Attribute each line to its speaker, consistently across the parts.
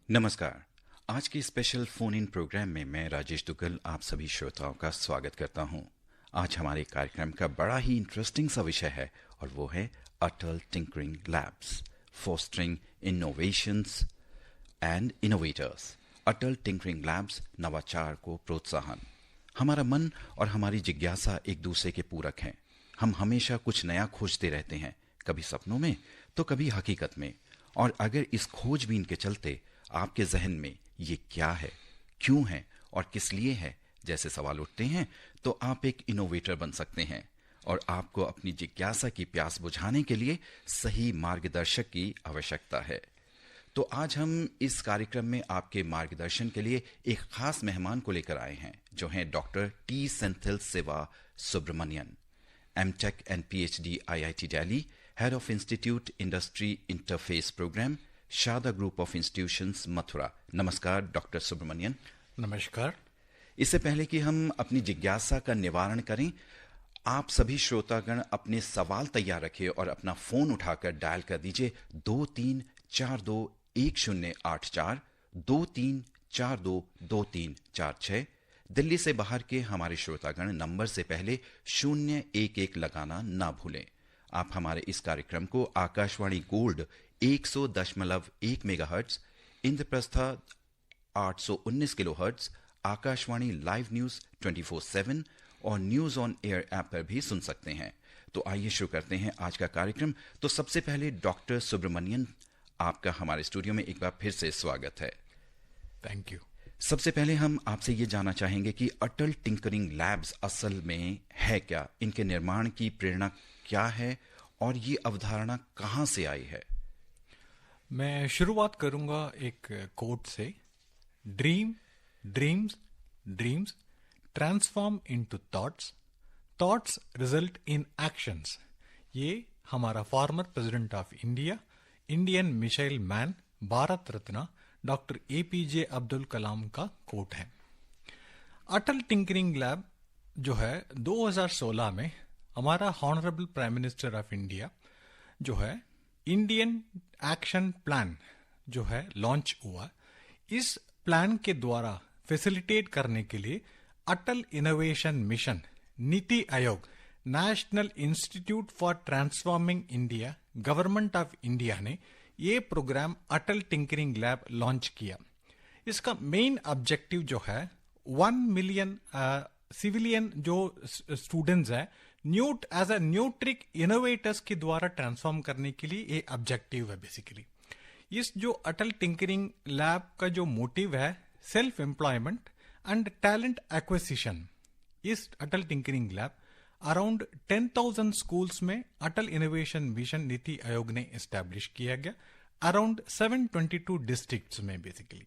Speaker 1: नमस्कार। आज के स्पेशल फोन इन प्रोग्राम में मैं राजेश दुग्गल आप सभी श्रोताओं का स्वागत करता हूं। आज हमारे कार्यक्रम का बड़ा ही इंटरेस्टिंग सा विषय है और वो है Atal tinkering labs, fostering innovations and innovators. Atal tinkering labs, नवाचार को प्रोत्साहन। हमारा मन और हमारी जिज्ञासा एक दूसरे के पूरक हैं। हम हमेशा कुछ नया खोजते रहते हैं, कभी सपनों में तो कभी हकीकत में। और अगर इस खोजबीन के चलते आपके जहन में ये क्या है, क्यों है और किस लिए है जैसे सवाल उठते हैं, तो आप एक इनोवेटर बन सकते हैं। और आपको अपनी जिज्ञासा की प्यास बुझाने के लिए सही मार्गदर्शक की आवश्यकता है। तो आज हम इस कार्यक्रम में आपके मार्गदर्शन के लिए एक खास मेहमान को लेकर आए हैं, जो हैं doctor T Senthil Siva Subramanian, MTech and PhD IIT Delhi, head of institute industry interface programme, Sharda group of institutions Mathura. नमस्कार डॉक्टर सुब्रमण्यन।
Speaker 2: नमस्कार।
Speaker 1: इससे पहले कि हम अपनी जिज्ञासा का निवारण करें, आप सभी श्रोतागण अपने सवाल तैयार रखिए और अपना फोन उठाकर डायल कर दीजिए 23421084, 23422346। दिल्ली से बाहर के हमारे श्रोतागण नंबर से पहले 011 लगाना ना भूलें। आप हमारे इस कार्यक्रम को Akashvani gold 100.1 megahertz, Indraprastha 819 kilohertz, Akashvani live news 24/7 और न्यूज ऑन एयर ऐप पर भी सुन सकते हैं। तो आइए शुरू करते हैं आज का कार्यक्रम। तो सबसे पहले डॉक्टर सुब्रमण्यन, आपका हमारे स्टूडियो में एक बार फिर से स्वागत है।
Speaker 2: Thank you.
Speaker 1: सबसे पहले हम आपसे ये जानना चाहेंगे कि अटल टिंकरिंग लैब्स असल में है क्या, इनके निर्माण की प्रेरणा क्या है और ये अवधारणा कहां से आई है?
Speaker 2: मैं शुरुआत करूंगा एक कोट से। Dream dreams dreams transform into thoughts, thoughts result in actions. ये हमारा former president of India, Indian missile man, Bharat Ratna doctor APJ Abdul Kalam का कोट है। अटल टिंकरिंग लैब जो है 2016 में हमारा honourable prime minister of India जो है इंडियन एक्शन प्लान जो है लॉन्च हुआ। इस प्लान के द्वारा फैसिलिटेट करने के लिए अटल innovation mission, NITI Aayog, national institute for transforming India, government of India ने ये programme Atal tinkering lab launch किया। इसका मेन ऑब्जेक्टिव जो है 1 मिलियन सिविलियन जो स्टूडेंट्स है न्यूट एज अ न्यूट्रिक इनोवेटर्स के द्वारा ट्रांसफॉर्म करने के लिए ये ऑब्जेक्टिव है बेसिकली। इस जो अटल टिंकरिंग लैब का जो मोटिव है self employment and talent acquisition. इस अटल टिंकरिंग लैब अराउंड 10,000 स्कूल्स में अटल इनोवेशन मिशन नीति आयोग ने एस्टैब्लिश किया गया, अराउंड 722 डिस्ट्रिक्ट्स में बेसिकली।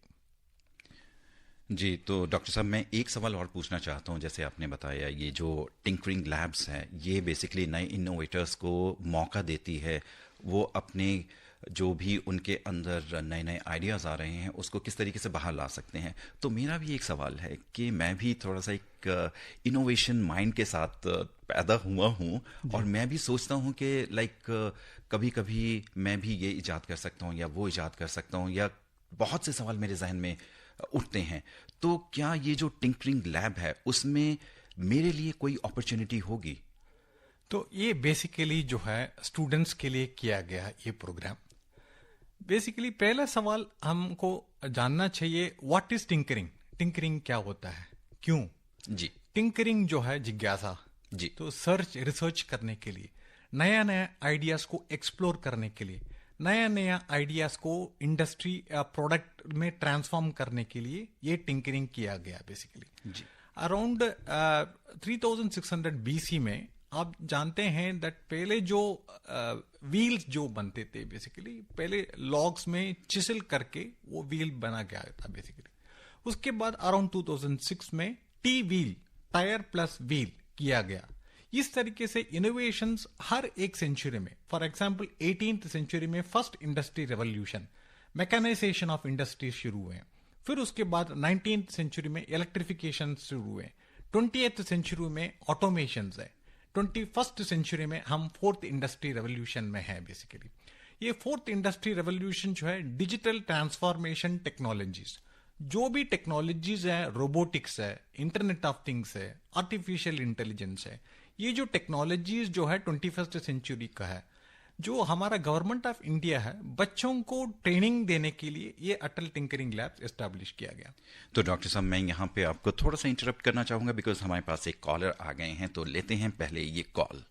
Speaker 1: जी, तो डॉक्टर साहब मैं एक सवाल और पूछना चाहता हूं। जैसे आपने बताया ये जो टिंकरिंग लैब्स हैं ये बेसिकली नए इनोवेटर्स को मौका देती है, वो अपने जो भी उनके अंदर नए नए आइडियाज़ आ रहे हैं उसको किस तरीके से बाहर ला सकते हैं। तो मेरा भी एक सवाल है कि मैं भी थोड़ा सा एक इनोवेशन माइंड के साथ पैदा हुआ हूँ और मैं भी सोचता हूँ कि कभी कभी मैं भी ये इजाद कर सकता हूँ या वो इजाद कर सकता हूँ, या बहुत से सवाल मेरे जहन में उठते हैं। तो क्या ये जो टिंकरिंग लैब है उसमें मेरे लिए कोई अपॉर्चुनिटी होगी?
Speaker 2: तो ये बेसिकली जो है स्टूडेंट्स के लिए किया गया ये प्रोग्राम। बेसिकली पहला सवाल हमको जानना चाहिए, व्हाट इज टिंकरिंग? टिंकरिंग क्या होता है, क्यों?
Speaker 1: जी
Speaker 2: टिंकरिंग जो है जिज्ञासा।
Speaker 1: जी
Speaker 2: तो रिसर्च करने के लिए, नया नया आइडियाज को एक्सप्लोर करने के लिए, नया नया आइडियाज को इंडस्ट्री या प्रोडक्ट में ट्रांसफॉर्म करने के लिए ये टिंकरिंग किया गया बेसिकली।
Speaker 1: जी
Speaker 2: अराउंड 3600 बीसी में आप जानते हैं दैट पहले जो व्हील्स जो बनते थे बेसिकली, पहले लॉग्स में चिसल करके वो व्हील बना गया था बेसिकली। उसके बाद अराउंड 2006 में T wheel, tyre plus wheel किया गया। इस तरीके से इनोवेशंस हर एक सेंचुरी में, फॉर एग्जांपल 18th सेंचुरी में first industry revolution, mechanisation of industry शुरू हुए। फिर उसके बाद 19th सेंचुरी में इलेक्ट्रिफिकेशन शुरू हुए। 20th सेंचुरी में ऑटोमेशन है। 21st सेंचुरी में हम फोर्थ इंडस्ट्री रेवोल्यूशन में है बेसिकली। ये फोर्थ इंडस्ट्री रेवोल्यूशन जो है डिजिटल ट्रांसफॉर्मेशन टेक्नोलॉजीज, जो भी टेक्नोलॉजीज है, रोबोटिक्स है, इंटरनेट ऑफ थिंग्स है, आर्टिफिशियल इंटेलिजेंस है, ये जो टेक्नोलॉजीज जो है 21st सेंचुरी का है, जो हमारा गवर्नमेंट ऑफ इंडिया है, बच्चों को ट्रेनिंग देने के लिए ये अटल टिंकरिंग लैब्स एस्टैब्लिश किया गया।
Speaker 1: तो डॉक्टर साहब, मैं यहाँ पे आपको थोड़ा सा इंटरप्ट करना चाहूंगा बिकॉज हमारे पास एक कॉलर आ गए हैं, तो लेते हैं पहले ये कॉल।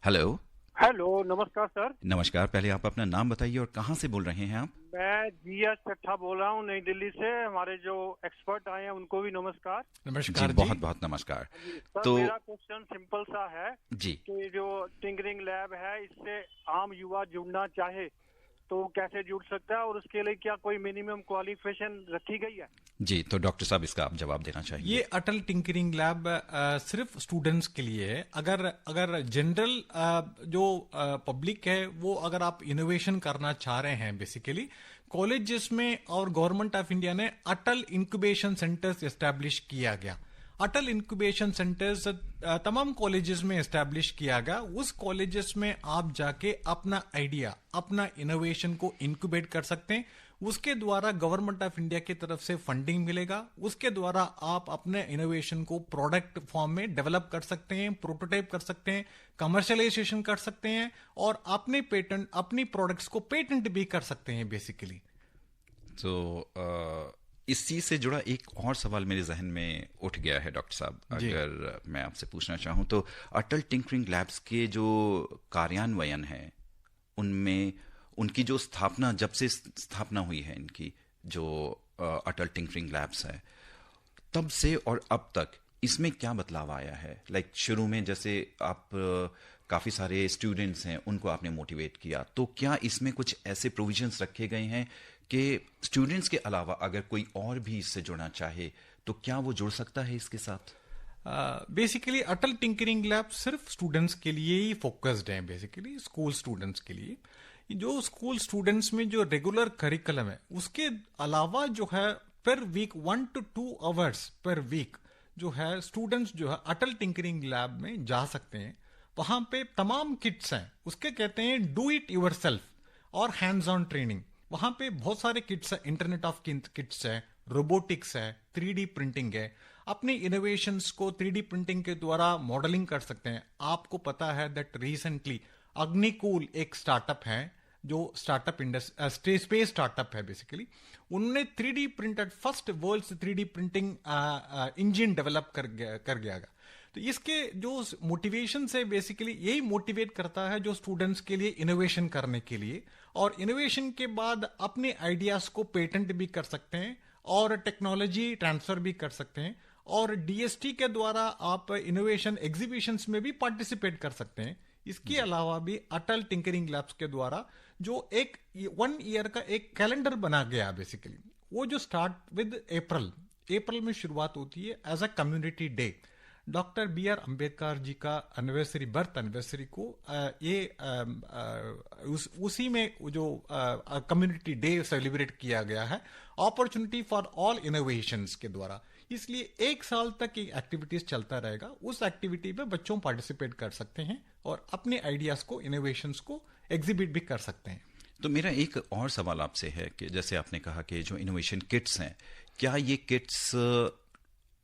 Speaker 1: हेलो।
Speaker 3: हेलो, नमस्कार सर।
Speaker 1: नमस्कार, पहले आप अपना नाम बताइए और कहाँ से बोल रहे हैं आप?
Speaker 3: मैं जीएस चट्ठा बोल रहा हूँ, नई दिल्ली से। हमारे जो एक्सपर्ट आए हैं उनको भी नमस्कार।
Speaker 2: नमस्कार
Speaker 1: जी,
Speaker 2: जी।
Speaker 1: बहुत बहुत नमस्कार।
Speaker 3: सर,
Speaker 1: तो
Speaker 3: मेरा क्वेश्चन सिंपल सा है
Speaker 1: जी,
Speaker 3: कि जो टिंकरिंग लैब है, इससे आम युवा जुड़ना चाहे तो कैसे जुड़ सकता है, और उसके लिए क्या कोई मिनिमम क्वालिफिकेशन रखी गई है?
Speaker 1: जी, तो डॉक्टर साहब इसका आप जवाब देना चाहिए।
Speaker 2: ये अटल टिंकरिंग लैब सिर्फ स्टूडेंट्स के लिए है। अगर जनरल जो पब्लिक है, वो अगर आप इनोवेशन करना चाह रहे हैं, बेसिकली कॉलेजेस में और गवर्नमेंट ऑफ इंडिया ने अटल इंक्यूबेशन सेंटर्स एस्टैब्लिश किया गया। अटल इंक्यूबेशन सेंटर्स तमाम कॉलेजेस में एस्टैब्लिश किया गया। उस कॉलेजेस में आप जाके अपना आइडिया, अपना इनोवेशन को इंक्यूबेट कर सकते हैं। उसके द्वारा गवर्नमेंट ऑफ इंडिया की तरफ से फंडिंग मिलेगा। उसके द्वारा आप अपने इनोवेशन को प्रोडक्ट फॉर्म में डेवलप कर सकते हैं, प्रोटोटाइप कर सकते हैं, कमर्शियलाइजेशन कर सकते हैं, और अपनी प्रोडक्ट्स को पेटेंट भी कर सकते हैं बेसिकली।
Speaker 1: तो इस चीज से जुड़ा एक और सवाल मेरे जहन में उठ गया है डॉक्टर साहब, अगर मैं आपसे पूछना चाहूं तो अटल टिंकरिंग लैब्स के जो कार्यान्वयन है, उनमें उनकी जो स्थापना, जब से स्थापना हुई है इनकी, जो अटल टिंकरिंग लैब्स है, तब से और अब तक इसमें क्या बदलाव आया है? लाइक शुरू में जैसे आप काफी सारे स्टूडेंट्स हैं, उनको आपने मोटिवेट किया, तो क्या इसमें कुछ ऐसे प्रोविजंस रखे गए हैं कि स्टूडेंट्स के अलावा अगर कोई और भी इससे जुड़ना चाहे तो क्या वो जुड़ सकता है इसके साथ?
Speaker 2: बेसिकली अटल टिंकरिंग लैब सिर्फ स्टूडेंट्स के लिए ही फोकस्ड है, बेसिकली स्कूल स्टूडेंट्स के लिए। जो स्कूल स्टूडेंट्स में जो रेगुलर करिकुलम है, उसके अलावा जो है per week 1 to 2 hours per week जो है स्टूडेंट्स जो है अटल टिंकरिंग लैब में जा सकते हैं। वहां पे तमाम किट्स हैं, उसके कहते हैं डू इट यूर सेल्फ और हैंड्स ऑन ट्रेनिंग। वहां पे बहुत सारे किट्स है, इंटरनेट ऑफ किट्स है, रोबोटिक्स है, 3D प्रिंटिंग है। अपने इनोवेशंस को 3D प्रिंटिंग के द्वारा मॉडलिंग कर सकते हैं। आपको पता है दैट रिसेंटली अग्निकूल एक स्टार्टअप है, जो स्टार्टअप इंडस्ट्री स्पेस स्टार्टअप है बेसिकली। उन्होंने 3D printed first world 3D printing engine develop कर गया। तो इसके जो मोटिवेशन से बेसिकली यही मोटिवेट करता है जो स्टूडेंट्स के लिए इनोवेशन करने के लिए, और इनोवेशन के बाद अपने आइडियाज को पेटेंट भी कर सकते हैं और टेक्नोलॉजी ट्रांसफर भी कर सकते हैं, और डीएसटी के द्वारा आप इनोवेशन एग्जीबिशंस में भी पार्टिसिपेट कर सकते हैं। इसके अलावा भी अटल टिंकरिंग लैब्स के द्वारा जो एक 1 ईयर का एक कैलेंडर बना गया बेसिकली, वो जो स्टार्ट विद अप्रैल में शुरुआत होती है as a community day. Doctor BR Ambedkar ji का बर्थ एनिवर्सरी को उसी में जो कम्युनिटी डे सेलिब्रेट किया गया है, अपॉर्चुनिटी फॉर ऑल इनोवेशंस के द्वारा। इसलिए 1 साल तक ये एक्टिविटीज चलता रहेगा। उस एक्टिविटी में बच्चों पार्टिसिपेट कर सकते हैं और अपने आइडियाज को, इनोवेशंस को एग्जिबिट भी कर सकते हैं।
Speaker 1: तो मेरा एक और सवाल आपसे है कि जैसे आपने कहा कि जो इनोवेशन किट्स हैं, क्या ये किट्स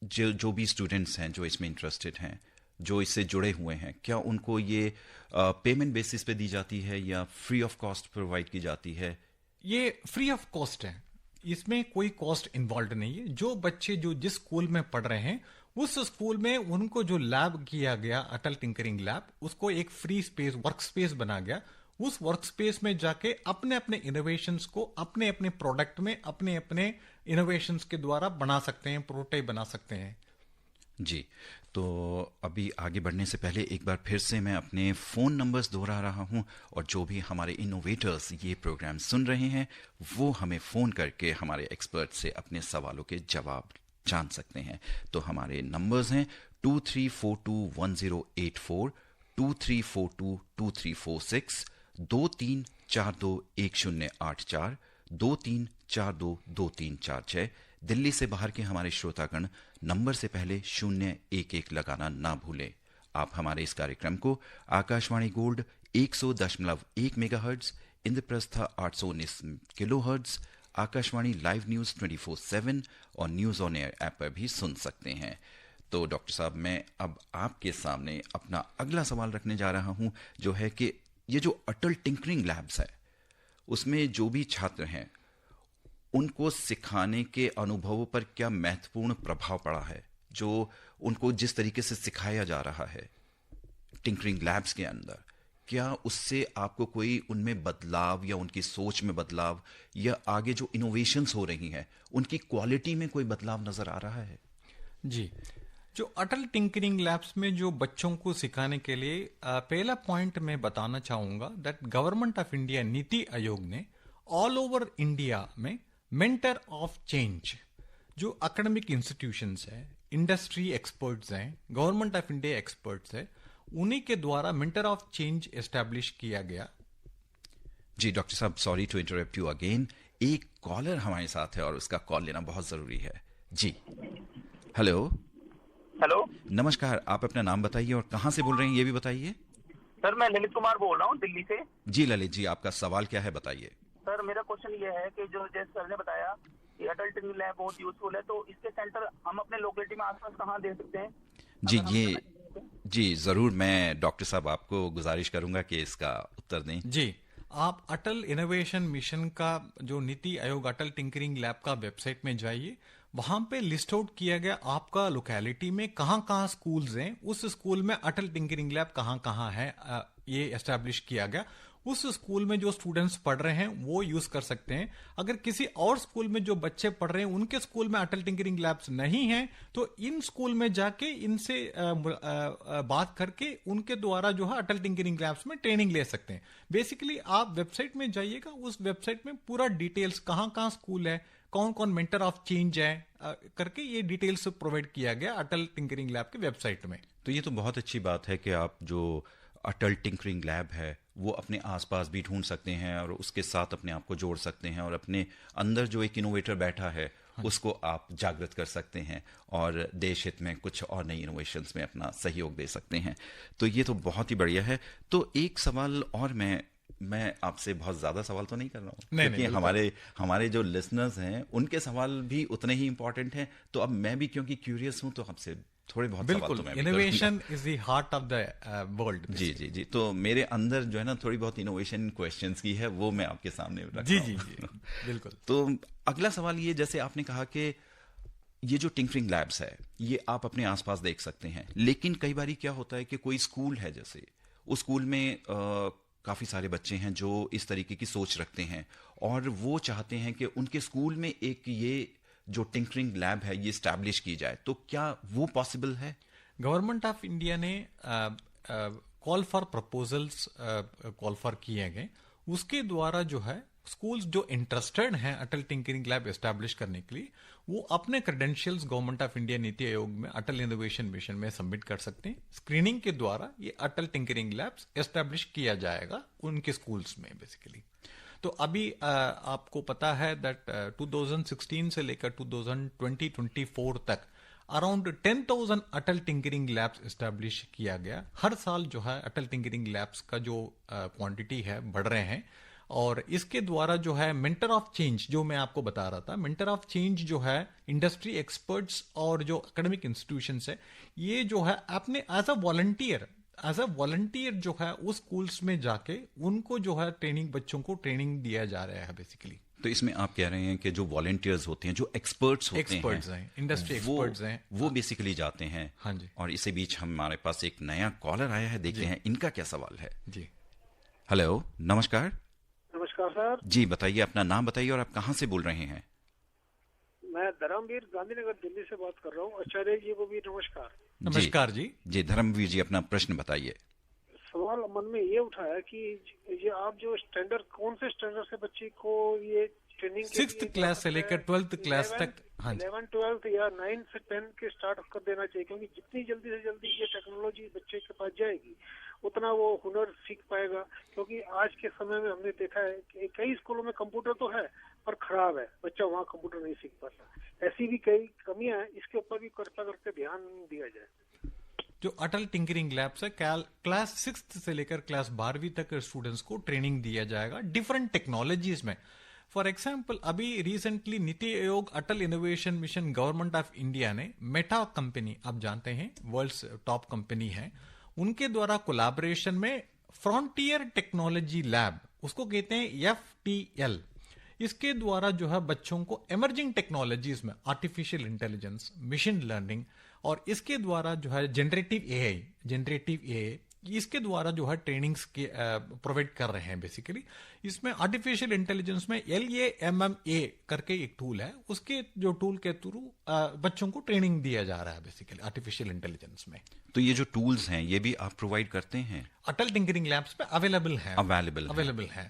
Speaker 1: जो भी स्टूडेंट्स हैं जो इसमें इंटरेस्टेड हैं, जो इससे जुड़े हुए हैं, क्या उनको ये पेमेंट बेसिस पे दी जाती है या फ्री ऑफ कॉस्ट प्रोवाइड की जाती है?
Speaker 2: ये फ्री ऑफ कॉस्ट है, इसमें कोई कॉस्ट इन्वॉल्व नहीं है। जो बच्चे जो जिस स्कूल में पढ़ रहे हैं, उस स्कूल में उनको जो लैब किया गया अटल टिंकरिंग लैब, उसको एक फ्री स्पेस, वर्क स्पेस बना गया। उस वर्क स्पेस में जाके अपने अपने इनोवेशंस को अपने अपने प्रोडक्ट में अपने अपने इनोवेशंस के द्वारा बना सकते हैं, प्रोटोटाइप बना सकते हैं।
Speaker 1: जी, तो अभी आगे बढ़ने से पहले एक बार फिर से मैं अपने फ़ोन नंबर्स दोहरा रहा हूं, और जो भी हमारे इनोवेटर्स ये प्रोग्राम सुन रहे हैं, वो हमें फ़ोन करके हमारे एक्सपर्ट से अपने सवालों के जवाब जान सकते हैं। तो हमारे नंबर्स हैं 23421084, 23422346, 23421084, 23422346। दिल्ली से बाहर के हमारे श्रोतागण नंबर से पहले 011 लगाना ना भूलें। आप हमारे इस कार्यक्रम को Akashvani gold 100.1 megahertz, Indraprastha 819 kilohertz, Akashvani live news 24/7 और न्यूज ऑन एयर ऐप पर भी सुन सकते हैं। तो डॉक्टर साहब, मैं अब आपके सामने अपना अगला सवाल रखने जा रहा हूं, जो है कि ये जो अटल टिंकरिंग लैब्स है, उसमें जो भी छात्र हैं उनको सिखाने के अनुभवों पर क्या महत्वपूर्ण प्रभाव पड़ा है? जो उनको जिस तरीके से सिखाया जा रहा है टिंकरिंग लैब्स के अंदर, क्या उससे आपको कोई उनमें बदलाव या उनकी सोच में बदलाव या आगे जो इनोवेशंस हो रही हैं उनकी क्वालिटी में कोई बदलाव नजर आ रहा है?
Speaker 2: जी, जो अटल टिंकरिंग लैब्स में जो बच्चों को सिखाने के लिए पहला पॉइंट मैं बताना चाहूंगा that government of India NITI Aayog ने ऑल ओवर इंडिया में मेंटर ऑफ चेंज जो एकेडमिक इंस्टीट्यूशंस है, इंडस्ट्री एक्सपर्ट्स हैं, गवर्नमेंट ऑफ इंडिया एक्सपर्ट्स है, उन्हीं के द्वारा मेंटर ऑफ चेंज एस्टैब्लिश किया गया।
Speaker 1: जी डॉक्टर साहब, sorry to interrupt you again, एक कॉलर हमारे साथ है और उसका कॉल लेना बहुत जरूरी है। जी, हेलो।
Speaker 4: हेलो,
Speaker 1: नमस्कार, आप अपना नाम बताइए और कहां से बोल रहे हैं ये भी बताइए।
Speaker 4: सर मैं ललित कुमार बोल रहा हूँ दिल्ली से।
Speaker 1: जी ललित जी, आपका सवाल क्या है, बताइए।
Speaker 4: सर मेरा क्वेश्चन ये है कि जो जैसे सर ने बताया कि अटल टिंकरिंग लैब बहुत यूजफुल है, तो इसके सेंटर हम अपने लोकेलिटी में आसपास कहाँ दे सकते हैं?
Speaker 1: जी जरूर, मैं डॉक्टर साहब आपको गुजारिश करूंगा कि इसका उत्तर दें।
Speaker 2: जी, आप अटल इनोवेशन मिशन का जो नीति आयोग अटल टिंकरिंग लैब का वेबसाइट में जाइए, वहां पे लिस्ट आउट किया गया आपका लोकेलिटी में कहाँ कहाँ स्कूल्स हैं, उस स्कूल में अटल टिंकरिंग लैब कहाँ कहाँ है, ये एस्टैब्लिश किया गया। उस स्कूल में जो स्टूडेंट्स पढ़ रहे हैं वो यूज कर सकते हैं। अगर किसी और स्कूल में जो बच्चे पढ़ रहे हैं उनके स्कूल में अटल टिंकरिंग लैब्स नहीं हैं, तो इन स्कूल में जाके इनसे बात करके उनके द्वारा जो है अटल टिंकरिंग लैब्स में ट्रेनिंग ले सकते हैं। बेसिकली आप वेबसाइट में जाइएगा, उस वेबसाइट में पूरा डिटेल्स कहाँ कहाँ स्कूल है, कौन कौन मेंटर ऑफ चेंज है करके ये डिटेल्स प्रोवाइड किया गया अटल टिंकरिंग लैब के वेबसाइट में।
Speaker 1: तो ये तो बहुत अच्छी बात है कि आप जो अटल टिंकरिंग लैब है वो अपने आसपास भी ढूंढ सकते हैं और उसके साथ अपने आप को जोड़ सकते हैं और अपने अंदर जो एक इनोवेटर बैठा है उसको आप जागृत कर सकते हैं और देश हित में कुछ और नई इनोवेशंस में अपना सहयोग दे सकते हैं। तो ये तो बहुत ही बढ़िया है। तो एक सवाल और मैं आपसे बहुत ज्यादा सवाल तो नहीं कर रहा हूँ, क्योंकि हमारे जो लिसनर्स हैं उनके सवाल भी उतने ही इंपॉर्टेंट हैं। तो अब मैं भी क्योंकि क्यूरियस हूँ तो आपसे थोड़े बहुत सवाल तो मैं भी
Speaker 2: innovation is the heart of the world.
Speaker 1: जी, तो मेरे अंदर जो है ना थोड़ी बहुत इनोवेशन क्वेश्चंस की है, वो मैं आपके सामने रख रहा हूं।
Speaker 2: जी बिल्कुल।
Speaker 1: तो अगला सवाल ये, जैसे आपने कहा कि ये जो टिंकरिंग लैब्स है ये आप अपने आसपास देख सकते हैं, लेकिन कई बार क्या होता है कि कोई स्कूल है, जैसे उस स्कूल में काफी सारे बच्चे हैं जो इस तरीके की सोच रखते हैं और वो चाहते हैं कि उनके स्कूल में एक ये जो टिंकरिंग लैब है ये स्टैब्लिश की जाए, तो क्या वो पॉसिबल है?
Speaker 2: गवर्नमेंट ऑफ इंडिया ने call for proposals call for किए गए, उसके द्वारा जो है स्कूल्स जो इंटरेस्टेड हैं अटल टिंकरिंग लैब एस्टैब्लिश करने के लिए वो अपने credentials government of India NITI Aayog में अटल इनोवेशन मिशन में सबमिट कर सकते हैं। स्क्रीनिंग के द्वारा ये अटल टिंकरिंग लैब्स एस्टैब्लिश किया जाएगा उनके स्कूल्स में बेसिकली। तो अभी आपको पता है दैट 2016 से लेकर 2020-24 तक अराउंड 10,000 अटल टिंकरिंग लैब्स एस्टैब्लिश किया गया। हर साल जो है अटल टिंकरिंग लैब्स का जो क्वांटिटी है बढ़ रहे हैं और इसके द्वारा जो है मेंटर ऑफ चेंज जो मैं आपको बता रहा था, मेंटर ऑफ चेंज जो है इंडस्ट्री एक्सपर्ट्स और जो एकेडमिक इंस्टीट्यूशंस है ये जो है अपने एज अ वॉलंटियर जो है उस स्कूल्स में जाके उनको जो है ट्रेनिंग, बच्चों को ट्रेनिंग दिया जा रहा है बेसिकली।
Speaker 1: तो इसमें आप कह रहे हैं कि जो वॉलंटियर्स होते हैं, जो एक्सपर्ट्स हैं,
Speaker 2: इंडस्ट्री एक्सपर्ट्स हैं,
Speaker 1: वो बेसिकली जाते हैं।
Speaker 2: हाँ जी।
Speaker 1: और इसी बीच हमारे पास एक नया कॉलर आया है, देखते हैं इनका क्या सवाल है।
Speaker 2: जी,
Speaker 1: हेलो, नमस्कार।
Speaker 3: नमस्कार सर।
Speaker 1: जी बताइए, अपना नाम बताइए और आप कहाँ से बोल रहे हैं?
Speaker 3: मैं धर्मवीर गांधीनगर दिल्ली से बात कर रहा हूँ। आचार्य जी को भी नमस्कार।
Speaker 2: नमस्कार जी।
Speaker 1: धर्मवीर जी, अपना प्रश्न बताइए।
Speaker 3: सवाल मन में ये उठा है कि ये आप जो स्टैंडर्ड, कौन से स्टैंडर्ड से बच्चे को ये ट्रेनिंग
Speaker 2: 6th क्लास से लेकर 12th क्लास तक, हाँ
Speaker 3: 11, 12 या 9 से 10 के स्टार्ट कर देना चाहिए, क्योंकि जितनी जल्दी से जल्दी ये टेक्नोलॉजी बच्चे के पास जाएगी उतना वो हुनर सीख पाएगा। क्योंकि आज के समय में हमने देखा है कि कई स्कूलों में कंप्यूटर तो है पर खराब है, बच्चा वहाँ कंप्यूटर नहीं सीख पाता। ऐसी भी कई कमियां हैं, इसके ऊपर भी कृपा करके ध्यान दिया जाए।
Speaker 2: जो अटल टिंकरिंग लैब्स है, क्लास 6 से लेकर क्लास 12वीं तक स्टूडेंट्स को ट्रेनिंग दिया जाएगा डिफरेंट टेक्नोलॉजीज में। फॉर एग्जाम्पल, अभी recently Niti Aayog Atal innovation mission government of India ने मेटा कंपनी, आप जानते हैं वर्ल्ड्स टॉप कंपनी है, उनके द्वारा कोलैबोरेशन में फ्रंटियर टेक्नोलॉजी लैब, उसको कहते हैं FTL, इसके द्वारा जो है बच्चों को इमर्जिंग टेक्नोलॉजीज में आर्टिफिशियल इंटेलिजेंस, मशीन लर्निंग और इसके द्वारा जो है जनरेटिव एआई, इसके द्वारा जो है ट्रेनिंग्स के प्रोवाइड कर रहे हैं। बेसिकली इसमें आर्टिफिशियल इंटेलिजेंस में LAMMA करके एक टूल है, उसके जो टूल के थ्रू बच्चों को ट्रेनिंग दिया जा रहा है बेसिकली आर्टिफिशियल इंटेलिजेंस में।
Speaker 1: तो ये जो टूल्स हैं ये भी आप प्रोवाइड करते हैं?
Speaker 2: अटल टिंकरिंग लैब्स पे अवेलेबल है,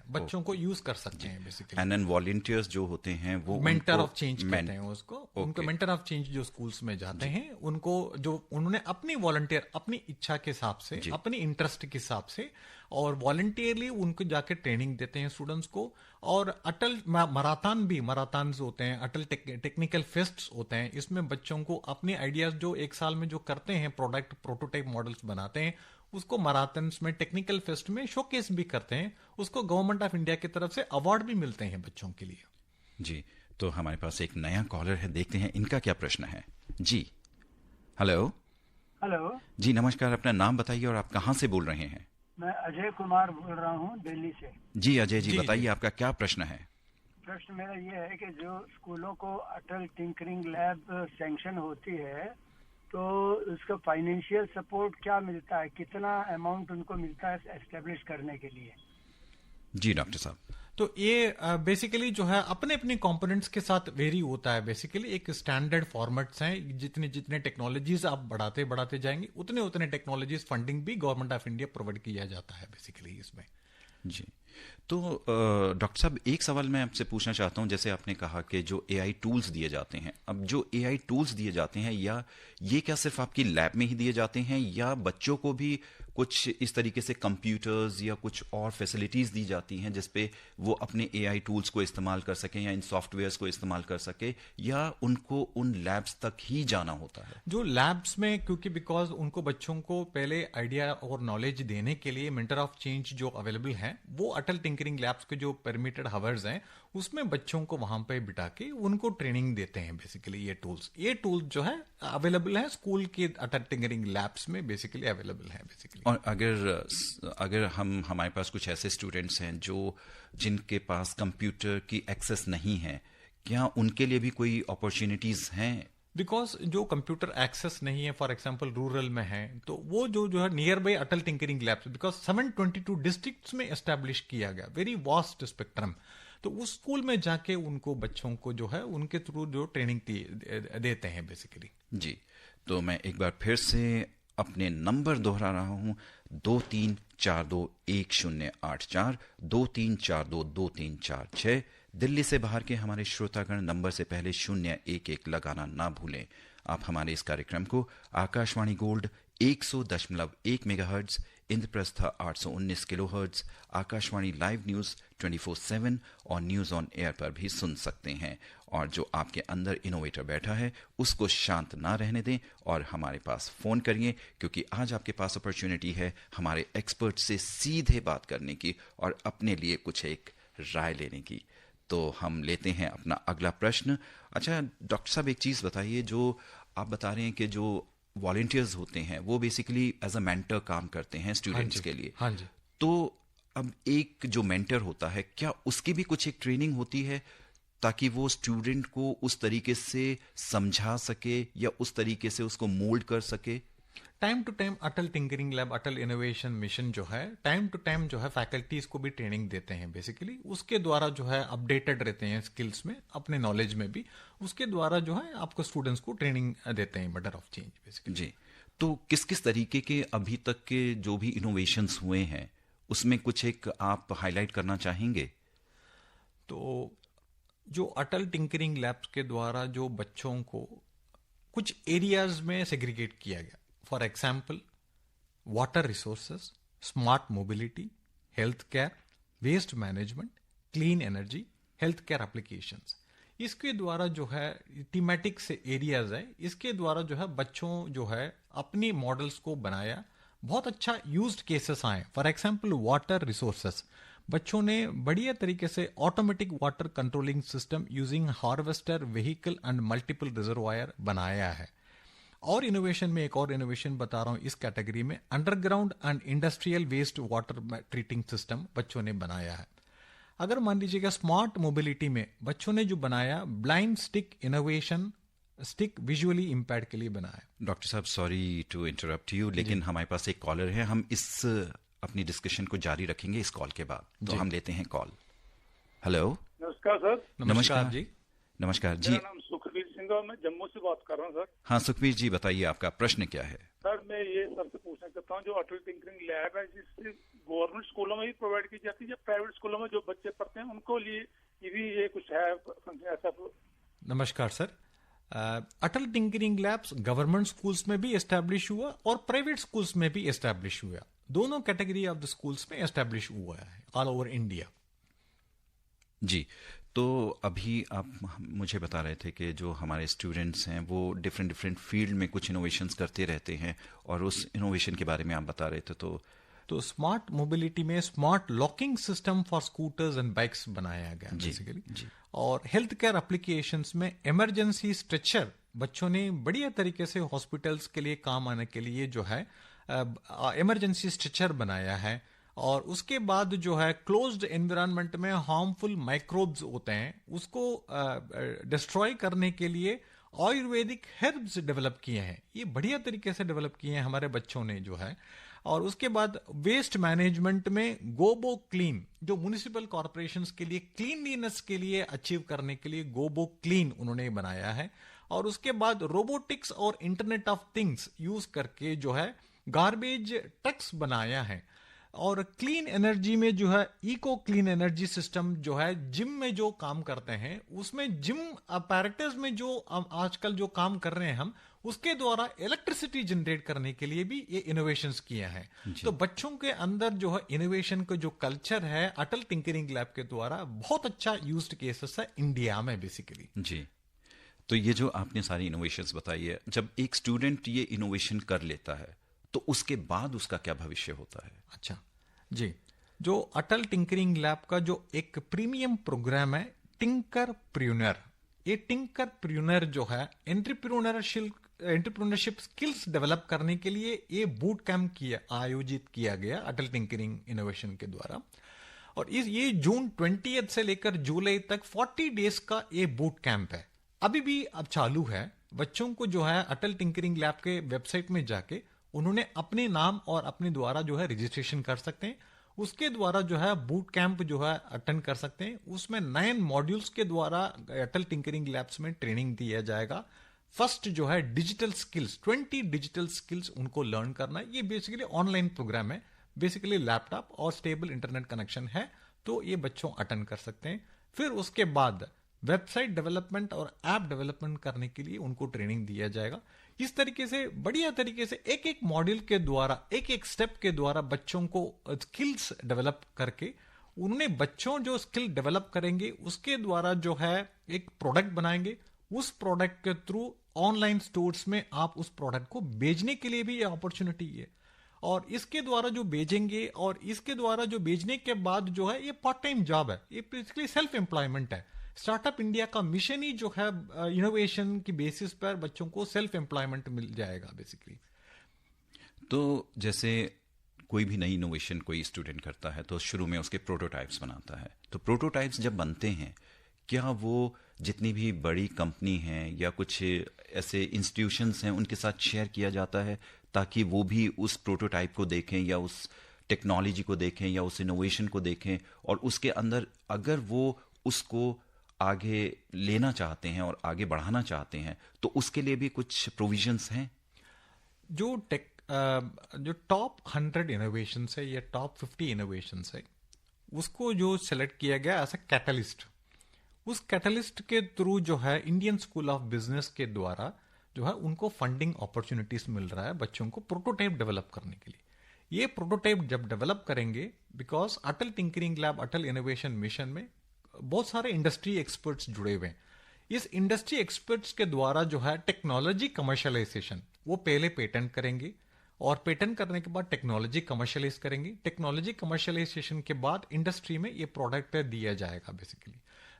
Speaker 2: बच्चों को यूज कर सकते हैं बेसिकली।
Speaker 1: एंड वॉलंटियर्स जो होते हैं वो
Speaker 2: मेंटर ऑफ चेंज कहते हैं उसको। उनको मेंटर ऑफ चेंज जो स्कूल्स में जाते हैं, उनको जो उन्होंने अपनी वॉलंटियर अपनी इच्छा के हिसाब से, अपनी इंटरेस्ट के हिसाब से और वॉलंटियरली उनको जाके ट्रेनिंग देते हैं स्टूडेंट्स को। और अटल मैराथन होते हैं, अटल टेक्निकल फेस्ट्स होते हैं, इसमें बच्चों को अपने आइडियाज जो एक साल में जो करते हैं, प्रोडक्ट प्रोटोटाइप मॉडल्स बनाते हैं, उसको मैराथन्स में टेक्निकल फेस्ट में शोकेस भी करते हैं। उसको गवर्नमेंट ऑफ इंडिया की तरफ से अवार्ड भी मिलते हैं बच्चों के लिए।
Speaker 1: जी, तो हमारे पास एक नया कॉलर है, देखते हैं इनका क्या प्रश्न है। जी, हेलो जी, नमस्कार, अपना नाम बताइए और आप कहाँ से बोल रहे हैं?
Speaker 5: मैं अजय कुमार बोल रहा हूँ दिल्ली से।
Speaker 1: जी अजय जी, बताइए आपका क्या प्रश्न है?
Speaker 5: प्रश्न मेरा ये है कि जो स्कूलों को अटल टिंकरिंग लैब सैंक्शन होती है तो उसका फाइनेंशियल सपोर्ट क्या मिलता है, कितना अमाउंट उनको मिलता है एस्टेब्लिश करने के लिए?
Speaker 1: जी डॉक्टर साहब,
Speaker 2: तो ये बेसिकली जो है अपने अपने कंपोनेंट्स के साथ वेरी होता है। बेसिकली एक स्टैंडर्ड फॉर्मेट्स हैं, जितने टेक्नोलॉजीज आप बढ़ाते जाएंगे उतने टेक्नोलॉजीज फंडिंग भी गवर्नमेंट ऑफ इंडिया प्रोवाइड किया जाता है बेसिकली इसमें।
Speaker 1: जी, तो डॉक्टर साहब एक सवाल मैं आपसे पूछना चाहता हूं, जैसे आपने कहा कि जो AI टूल्स दिए जाते हैं, अब जो AI टूल्स दिए जाते हैं या ये क्या सिर्फ आपकी लैब में ही दिए जाते हैं या बच्चों को भी कुछ इस तरीके से कंप्यूटर्स या कुछ और फैसिलिटीज दी जाती हैं जिसपे वो अपने AI टूल्स को इस्तेमाल कर सकें या इन सॉफ्टवेयर्स को इस्तेमाल कर सके, या उनको उन लैब्स तक ही जाना होता है?
Speaker 2: जो लैब्स में, क्योंकि बिकॉज उनको बच्चों को पहले आइडिया और नॉलेज देने के लिए मेंटर ऑफ चेंज जो अवेलेबल है, वो अटल टिंकरिंग लैब्स के जो परमिटेड हावर्स हैं उसमें बच्चों को वहां पे बिठा के उनको ट्रेनिंग देते हैं। बेसिकली ये टूल्स जो है अवेलेबल है स्कूल के अटल टिंकरिंग लैब्स में बेसिकली अवेलेबल है बेसिकली।
Speaker 1: और अगर हमारे पास कुछ ऐसे स्टूडेंट्स हैं जिनके पास कंप्यूटर की एक्सेस नहीं है, क्या उनके लिए भी कोई अपॉर्चुनिटीज हैं?
Speaker 2: बिकॉज जो कंप्यूटर एक्सेस नहीं है, फॉर एग्जांपल रूरल में है, तो वो जो है near by Atal tinkering labs, because 722 districts में एस्टैब्लिश किया गया, वेरी वास्ट स्पेक्ट्रम, तो उस स्कूल में जाके उनको बच्चों को जो है उनके थ्रू जो ट्रेनिंग देते हैं बेसिकली।
Speaker 1: जी, तो मैं एक बार फिर से अपने नंबर दोहरा रहा हूं, 23421084, 23422346। दिल्ली से बाहर के हमारे श्रोतागण नंबर से पहले 011 लगाना ना भूलें। आप हमारे इस कार्यक्रम को Akashvani gold 100.1 megahertz, Indraprastha 819 kilohertz, Akashvani live news 24/7 और न्यूज ऑन एयर पर भी सुन सकते हैं। और जो आपके अंदर इनोवेटर बैठा है उसको शांत ना रहने दें और हमारे पास फोन करिए, क्योंकि आज आपके पास अपॉर्चुनिटी है हमारे एक्सपर्ट से सीधे बात करने की और अपने लिए कुछ एक राय लेने की। तो हम लेते हैं अपना अगला प्रश्न। अच्छा डॉक्टर साहब, एक चीज बताइए, जो आप बता रहे हैं कि जो वॉलंटियर्स होते हैं वो बेसिकली एज अ मेंटर काम करते हैं स्टूडेंट्स के लिए।
Speaker 2: हाँ जी।
Speaker 1: तो अब एक जो मेंटर होता है, क्या उसकी भी कुछ एक ट्रेनिंग होती है ताकि वो स्टूडेंट को उस तरीके से समझा सके या उस तरीके से उसको मोल्ड कर सके?
Speaker 2: Time to time Atal tinkering lab, Atal innovation mission जो है टाइम टू टाइम जो है फैकल्टीज को भी ट्रेनिंग देते हैं बेसिकली। उसके द्वारा जो है अपडेटेड रहते हैं स्किल्स में, अपने नॉलेज में भी। उसके द्वारा जो है आपको स्टूडेंट्स को ट्रेनिंग देते हैं मेंटर ऑफ चेंज बेसिकली।
Speaker 1: जी, तो किस किस तरीके के अभी तक के जो भी इनोवेशंस हुए हैं उसमें कुछ एक आप हाईलाइट करना चाहेंगे?
Speaker 2: तो जो अटल टिंकरिंग लैब्स के द्वारा जो बच्चों को कुछ एरियाज में सेग्रीगेट किया गया, for example water resources, smart mobility, health care, waste management, clean energy, health care applications, इसके द्वारा जो है थीमेटिक से एरियाज है, इसके द्वारा जो है बच्चों जो है अपनी मॉडल्स को बनाया, बहुत अच्छा यूज्ड केसेस आए। फॉर एग्जांपल वाटर रिसोर्सेस, बच्चों ने बढ़िया तरीके से automatic water controlling system using harvester vehicle and multiple reservoir बनाया है। और इनोवेशन में एक और इनोवेशन बता रहा हूं इस कैटेगरी में, underground and industrial waste water treating system बच्चों ने बनाया है। अगर मान लीजिएगा स्मार्ट मोबिलिटी में बच्चों ने जो बनाया blind stick innovation stick visually impaired के लिए बनाया।
Speaker 1: डॉक्टर साहब सॉरी टू इंटरप्ट यू, लेकिन हमारे पास एक कॉलर है, हम इस अपनी डिस्कशन को जारी रखेंगे इस कॉल के बाद, तो हम लेते हैं कॉल। हेलो।
Speaker 3: नमस्कार सर।
Speaker 2: नमस्कार जी।
Speaker 1: नमस्कार जी।
Speaker 3: मेरा नाम सुखबीर सिंह और मैं जम्मू से बात कर रहा हूँ सर।
Speaker 1: हाँ सुखबीर जी बताइए, आपका प्रश्न क्या है?
Speaker 3: सर मैं ये सर से पूछना चाहता हूँ, जो अटल टिंकरिंग लैब है जिससे गवर्नमेंट स्कूलों में ही प्रोवाइड की जाती है या प्राइवेट स्कूलों में जो बच्चे पढ़ते हैं उनको लिए ये भी ये कुछ है फंक्शन ऐसा?
Speaker 2: नमस्कार सर। अटल टिंकरिंग लैब्स गवर्नमेंट स्कूल्स में भी एस्टैब्लिश हुआ और प्राइवेट स्कूल्स में भी एस्टैब्लिश हुआ, दोनों कैटेगरी ऑफ द स्कूल्स में एस्टैब्लिश हुआ है ऑल ओवर इंडिया।
Speaker 1: जी, तो अभी आप मुझे बता रहे थे कि जो हमारे स्टूडेंट्स हैं वो डिफरेंट फील्ड में कुछ इनोवेशंस करते रहते हैं, और उस इनोवेशन के बारे में आप बता रहे थे। तो
Speaker 2: स्मार्ट मोबिलिटी में smart locking system for scooters and bikes बनाया गया बेसिकली, और हेल्थ केयर एप्लीकेशंस में इमरजेंसी स्ट्रेचर बच्चों ने बढ़िया तरीके से हॉस्पिटल्स के लिए काम आने के लिए जो है इमरजेंसी स्ट्रेचर बनाया है। और उसके बाद जो है क्लोज्ड एनवायरनमेंट में हार्मफुल माइक्रोब्स होते हैं उसको डिस्ट्रॉय करने के लिए आयुर्वेदिक हर्ब्स डेवलप किए हैं, ये बढ़िया तरीके से डेवलप किए हैं हमारे बच्चों ने जो है। और उसके बाद वेस्ट मैनेजमेंट में गोबो क्लीन, जो म्युनिसिपल कॉर्पोरेशंस के लिए क्लीनलीनेस के लिए अचीव करने के लिए गोबो क्लीन उन्होंने बनाया है। और उसके बाद रोबोटिक्स और इंटरनेट ऑफ थिंग्स यूज करके जो है गार्बेज ट्रक्स बनाया है। और क्लीन एनर्जी में जो है इको क्लीन एनर्जी सिस्टम जो है जिम में जो काम करते हैं उसमें जिम अपैरेटस में जो आजकल जो काम कर रहे हैं हम, उसके द्वारा इलेक्ट्रिसिटी जनरेट करने के लिए भी ये इनोवेशंस किए हैं। तो बच्चों के अंदर जो है इनोवेशन का जो कल्चर है अटल टिंकरिंग लैब के द्वारा बहुत अच्छा यूज्ड केसेस है इंडिया में बेसिकली।
Speaker 1: जी, तो ये जो आपने सारी इनोवेशंस बताई है, जब एक स्टूडेंट ये इनोवेशन कर लेता है तो उसके बाद उसका क्या भविष्य होता है?
Speaker 2: अच्छा जी, जो अटल टिंकरिंग लैब का जो एक प्रीमियम प्रोग्राम है टिंकर प्रूनर, ये टिंकर प्रूनर जो है एंटरप्रेन्योरशिप स्किल्स डेवलप करने के लिए ये बूट कैंप आयोजित किया गया अटल टिंकरिंग इनोवेशन के द्वारा। और ये जून 20 से लेकर जुलाई तक 40 डेज का ये बूट कैंप है, अभी भी अब चालू है। बच्चों को जो है अटल टिंकरिंग लैब के वेबसाइट में जाके उन्होंने अपने नाम और अपने द्वारा जो है रजिस्ट्रेशन कर सकते हैं, उसके द्वारा जो है बूट कैंप जो है अटेंड कर सकते हैं। उसमें 9 मॉड्यूल्स के द्वारा अटल टिंकरिंग लैब्स में ट्रेनिंग दिया जाएगा। फर्स्ट जो है डिजिटल स्किल्स, 20 डिजिटल स्किल्स उनको लर्न करना है। ये बेसिकली ऑनलाइन प्रोग्राम है, बेसिकली लैपटॉप और स्टेबल इंटरनेट कनेक्शन है तो ये बच्चों अटेंड कर सकते हैं। फिर उसके बाद वेबसाइट डेवलपमेंट और ऐप डेवलपमेंट करने के लिए उनको ट्रेनिंग दिया जाएगा। इस तरीके से बढ़िया तरीके से एक एक मॉड्यूल के द्वारा एक एक स्टेप के द्वारा बच्चों को स्किल्स डेवलप करके उन्होंने बच्चों जो स्किल डेवलप करेंगे उसके द्वारा जो है एक प्रोडक्ट बनाएंगे। उस प्रोडक्ट के थ्रू ऑनलाइन स्टोर्स में आप उस प्रोडक्ट को बेचने के लिए भी ये अपॉर्चुनिटी है। और इसके द्वारा जो बेचेंगे और इसके द्वारा जो बेचने के बाद जो है ये पार्ट टाइम जॉब है, ये बेसिकली सेल्फ एम्प्लॉयमेंट है। स्टार्टअप इंडिया का मिशन ही जो है इनोवेशन की बेसिस पर बच्चों को सेल्फ एम्प्लॉयमेंट मिल जाएगा बेसिकली।
Speaker 1: तो जैसे कोई भी नई इनोवेशन कोई स्टूडेंट करता है तो शुरू में उसके प्रोटोटाइप्स बनाता है, तो प्रोटोटाइप्स जब बनते हैं क्या वो जितनी भी बड़ी कंपनी हैं या कुछ ऐसे इंस्टीट्यूशंस हैं उनके साथ शेयर किया जाता है ताकि वो भी उस प्रोटोटाइप को देखें या उस टेक्नोलॉजी को देखें या उस इनोवेशन को देखें, और उसके अंदर अगर वो उसको आगे लेना चाहते हैं और आगे बढ़ाना चाहते हैं तो उसके लिए भी कुछ प्रोविजंस हैं?
Speaker 2: जो टॉप 100 इनोवेशंस है या टॉप 50 इनोवेशंस है उसको जो सेलेक्ट किया गया एज अ कैटलिस्ट, उस कैटलिस्ट के थ्रू जो है इंडियन स्कूल ऑफ बिजनेस के द्वारा जो है उनको फंडिंग अपॉर्चुनिटीज मिल रहा है बच्चों को प्रोटोटाइप डेवलप करने के लिए। ये प्रोटोटाइप जब डेवलप करेंगे, because Atal tinkering lab Atal innovation mission में बहुत सारे इंडस्ट्री एक्सपर्ट्स जुड़े हुए हैं, इस इंडस्ट्री एक्सपर्ट्स के द्वारा जो है टेक्नोलॉजी कमर्शलाइजेशन, वो पहले पेटेंट करेंगे और पेटेंट करने के बाद टेक्नोलॉजी कमर्शलाइज करेंगे। टेक्नोलॉजी कमर्शलाइजेशन के बाद इंडस्ट्री में ये प्रोडक्ट दिया जाएगा बेसिकली।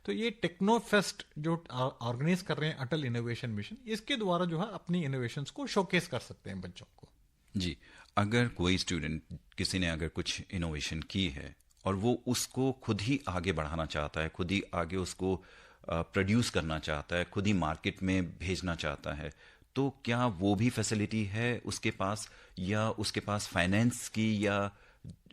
Speaker 2: तो ये टेक्नोफेस्ट जो ऑर्गेनाइज कर रहे हैं अटल इनोवेशन मिशन, इसके द्वारा जो है अपनी इनोवेशंस को शोकेस कर सकते हैं बच्चों को।
Speaker 1: जी, अगर कोई स्टूडेंट, किसी ने अगर कुछ इनोवेशन की है और वो उसको खुद ही आगे बढ़ाना चाहता है, खुद ही आगे उसको प्रोड्यूस करना चाहता है, खुद ही मार्केट में भेजना चाहता है, तो क्या वो भी फैसिलिटी है उसके पास, या उसके पास फाइनेंस की या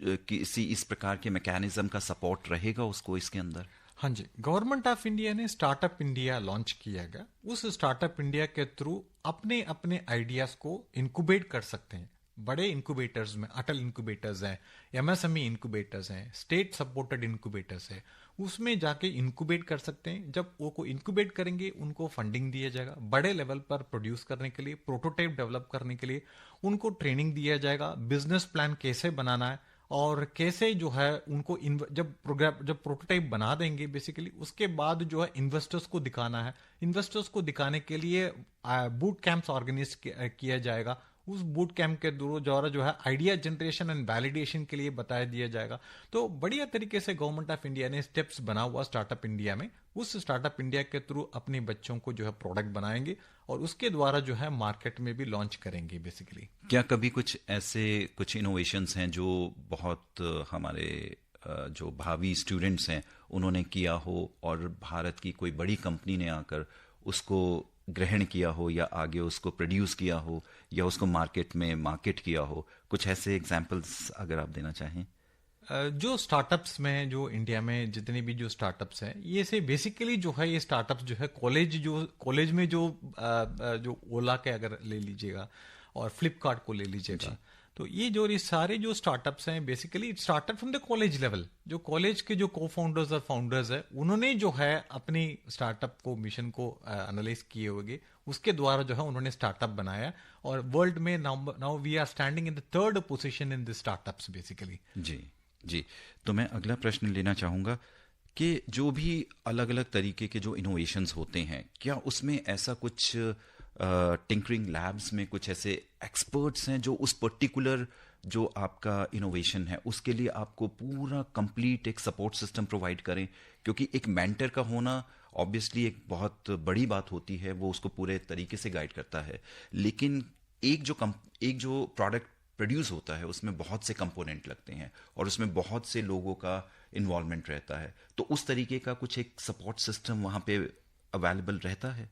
Speaker 1: किसी इस प्रकार के मैकेनिज्म का सपोर्ट रहेगा उसको इसके अंदर?
Speaker 2: हाँ जी, गवर्नमेंट ऑफ इंडिया ने स्टार्टअप इंडिया लॉन्च किया गया। उस स्टार्टअप इंडिया के थ्रू अपने अपने आइडियाज को इनक्यूबेट कर सकते हैं। बड़े इंक्यूबेटर्स में अटल इंक्यूबेटर्स हैं, एमएसएमई इंक्यूबेटर्स हैं, स्टेट सपोर्टेड इंक्यूबेटर्स है, उसमें जाके इंक्यूबेट कर सकते हैं। जब वो को इंक्यूबेट करेंगे उनको फंडिंग दिया जाएगा। बड़े लेवल पर प्रोड्यूस करने के लिए, प्रोटोटाइप डेवलप करने के लिए उनको ट्रेनिंग दिया जाएगा। बिजनेस प्लान कैसे बनाना है और कैसे जो है उनको जब प्रोटोटाइप बना देंगे बेसिकली, उसके बाद जो है इन्वेस्टर्स को दिखाना है। इन्वेस्टर्स को दिखाने के लिए बूट कैंप्स ऑर्गेनाइज किया जाएगा। उस बूट कैंप के द्वारा जो है आइडिया जनरेशन एंड वैलिडेशन के लिए बताया दिया जाएगा। तो बढ़िया तरीके से गवर्नमेंट ऑफ इंडिया ने स्टेप्स बना हुआ स्टार्टअप इंडिया में। उस स्टार्टअप इंडिया के थ्रू अपने बच्चों को जो है प्रोडक्ट बनाएंगे और उसके द्वारा जो है मार्केट में भी लॉन्च करेंगे बेसिकली।
Speaker 1: क्या कभी कुछ इनोवेशंस हैं जो बहुत हमारे जो भावी स्टूडेंट्स हैं उन्होंने किया हो और भारत की कोई बड़ी कंपनी ने आकर उसको ग्रहण किया हो या आगे उसको प्रोड्यूस किया हो या उसको मार्केट में मार्केट किया हो? कुछ ऐसे एग्जांपल्स अगर आप देना चाहें।
Speaker 2: जो स्टार्टअप्स में, जो इंडिया में जितने भी जो स्टार्टअप्स हैं, ये से बेसिकली जो है ये स्टार्टअप्स जो है कॉलेज में जो ओला के अगर ले लीजिएगा और फ्लिपकार्ट को ले लीजिएगा, तो ये सारे जो स्टार्टअप्स हैं basically startup from the college level. जो कॉलेज के जो को फाउंडर्स और फाउंडर्स है उन्होंने जो है अपनी स्टार्टअप को, मिशन को एनालाइज किए होंगे, उसके द्वारा जो है उन्होंने स्टार्टअप बनाया और वर्ल्ड में now we are standing in the 3rd position in the startups basically.
Speaker 1: जी, तो मैं अगला प्रश्न लेना चाहूंगा कि जो भी अलग अलग तरीके के जो इनोवेशंस होते हैं, क्या उसमें ऐसा कुछ टिंकरिंग लैब्स में कुछ ऐसे एक्सपर्ट्स हैं जो उस पर्टिकुलर जो आपका इनोवेशन है उसके लिए आपको पूरा कंप्लीट एक सपोर्ट सिस्टम प्रोवाइड करें? क्योंकि एक मेंटर का होना ऑब्वियसली एक बहुत बड़ी बात होती है, वो उसको पूरे तरीके से गाइड करता है, लेकिन एक जो प्रोडक्ट प्रोड्यूस होता है उसमें बहुत से कंपोनेंट लगते हैं और उसमें बहुत से लोगों का इन्वॉल्वमेंट रहता है। तो उस तरीके का कुछ एक सपोर्ट सिस्टम वहां पे अवेलेबल रहता है?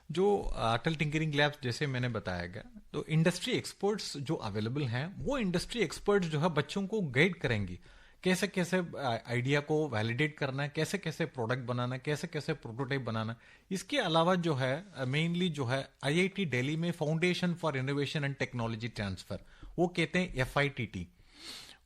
Speaker 2: जो अटल टिंकरिंग लैब्स जैसे मैंने बताया गया, तो इंडस्ट्री एक्सपर्ट्स जो अवेलेबल हैं, वो इंडस्ट्री एक्सपर्ट्स जो है बच्चों को गाइड करेंगे कैसे कैसे आइडिया को वैलिडेट करना है, कैसे कैसे प्रोडक्ट बनाना है, कैसे कैसे प्रोटोटाइप बनाना है। इसके अलावा जो है मेनली जो है आईआईटी दिल्ली में foundation for innovation and technology transfer, वो कहते हैं FITT,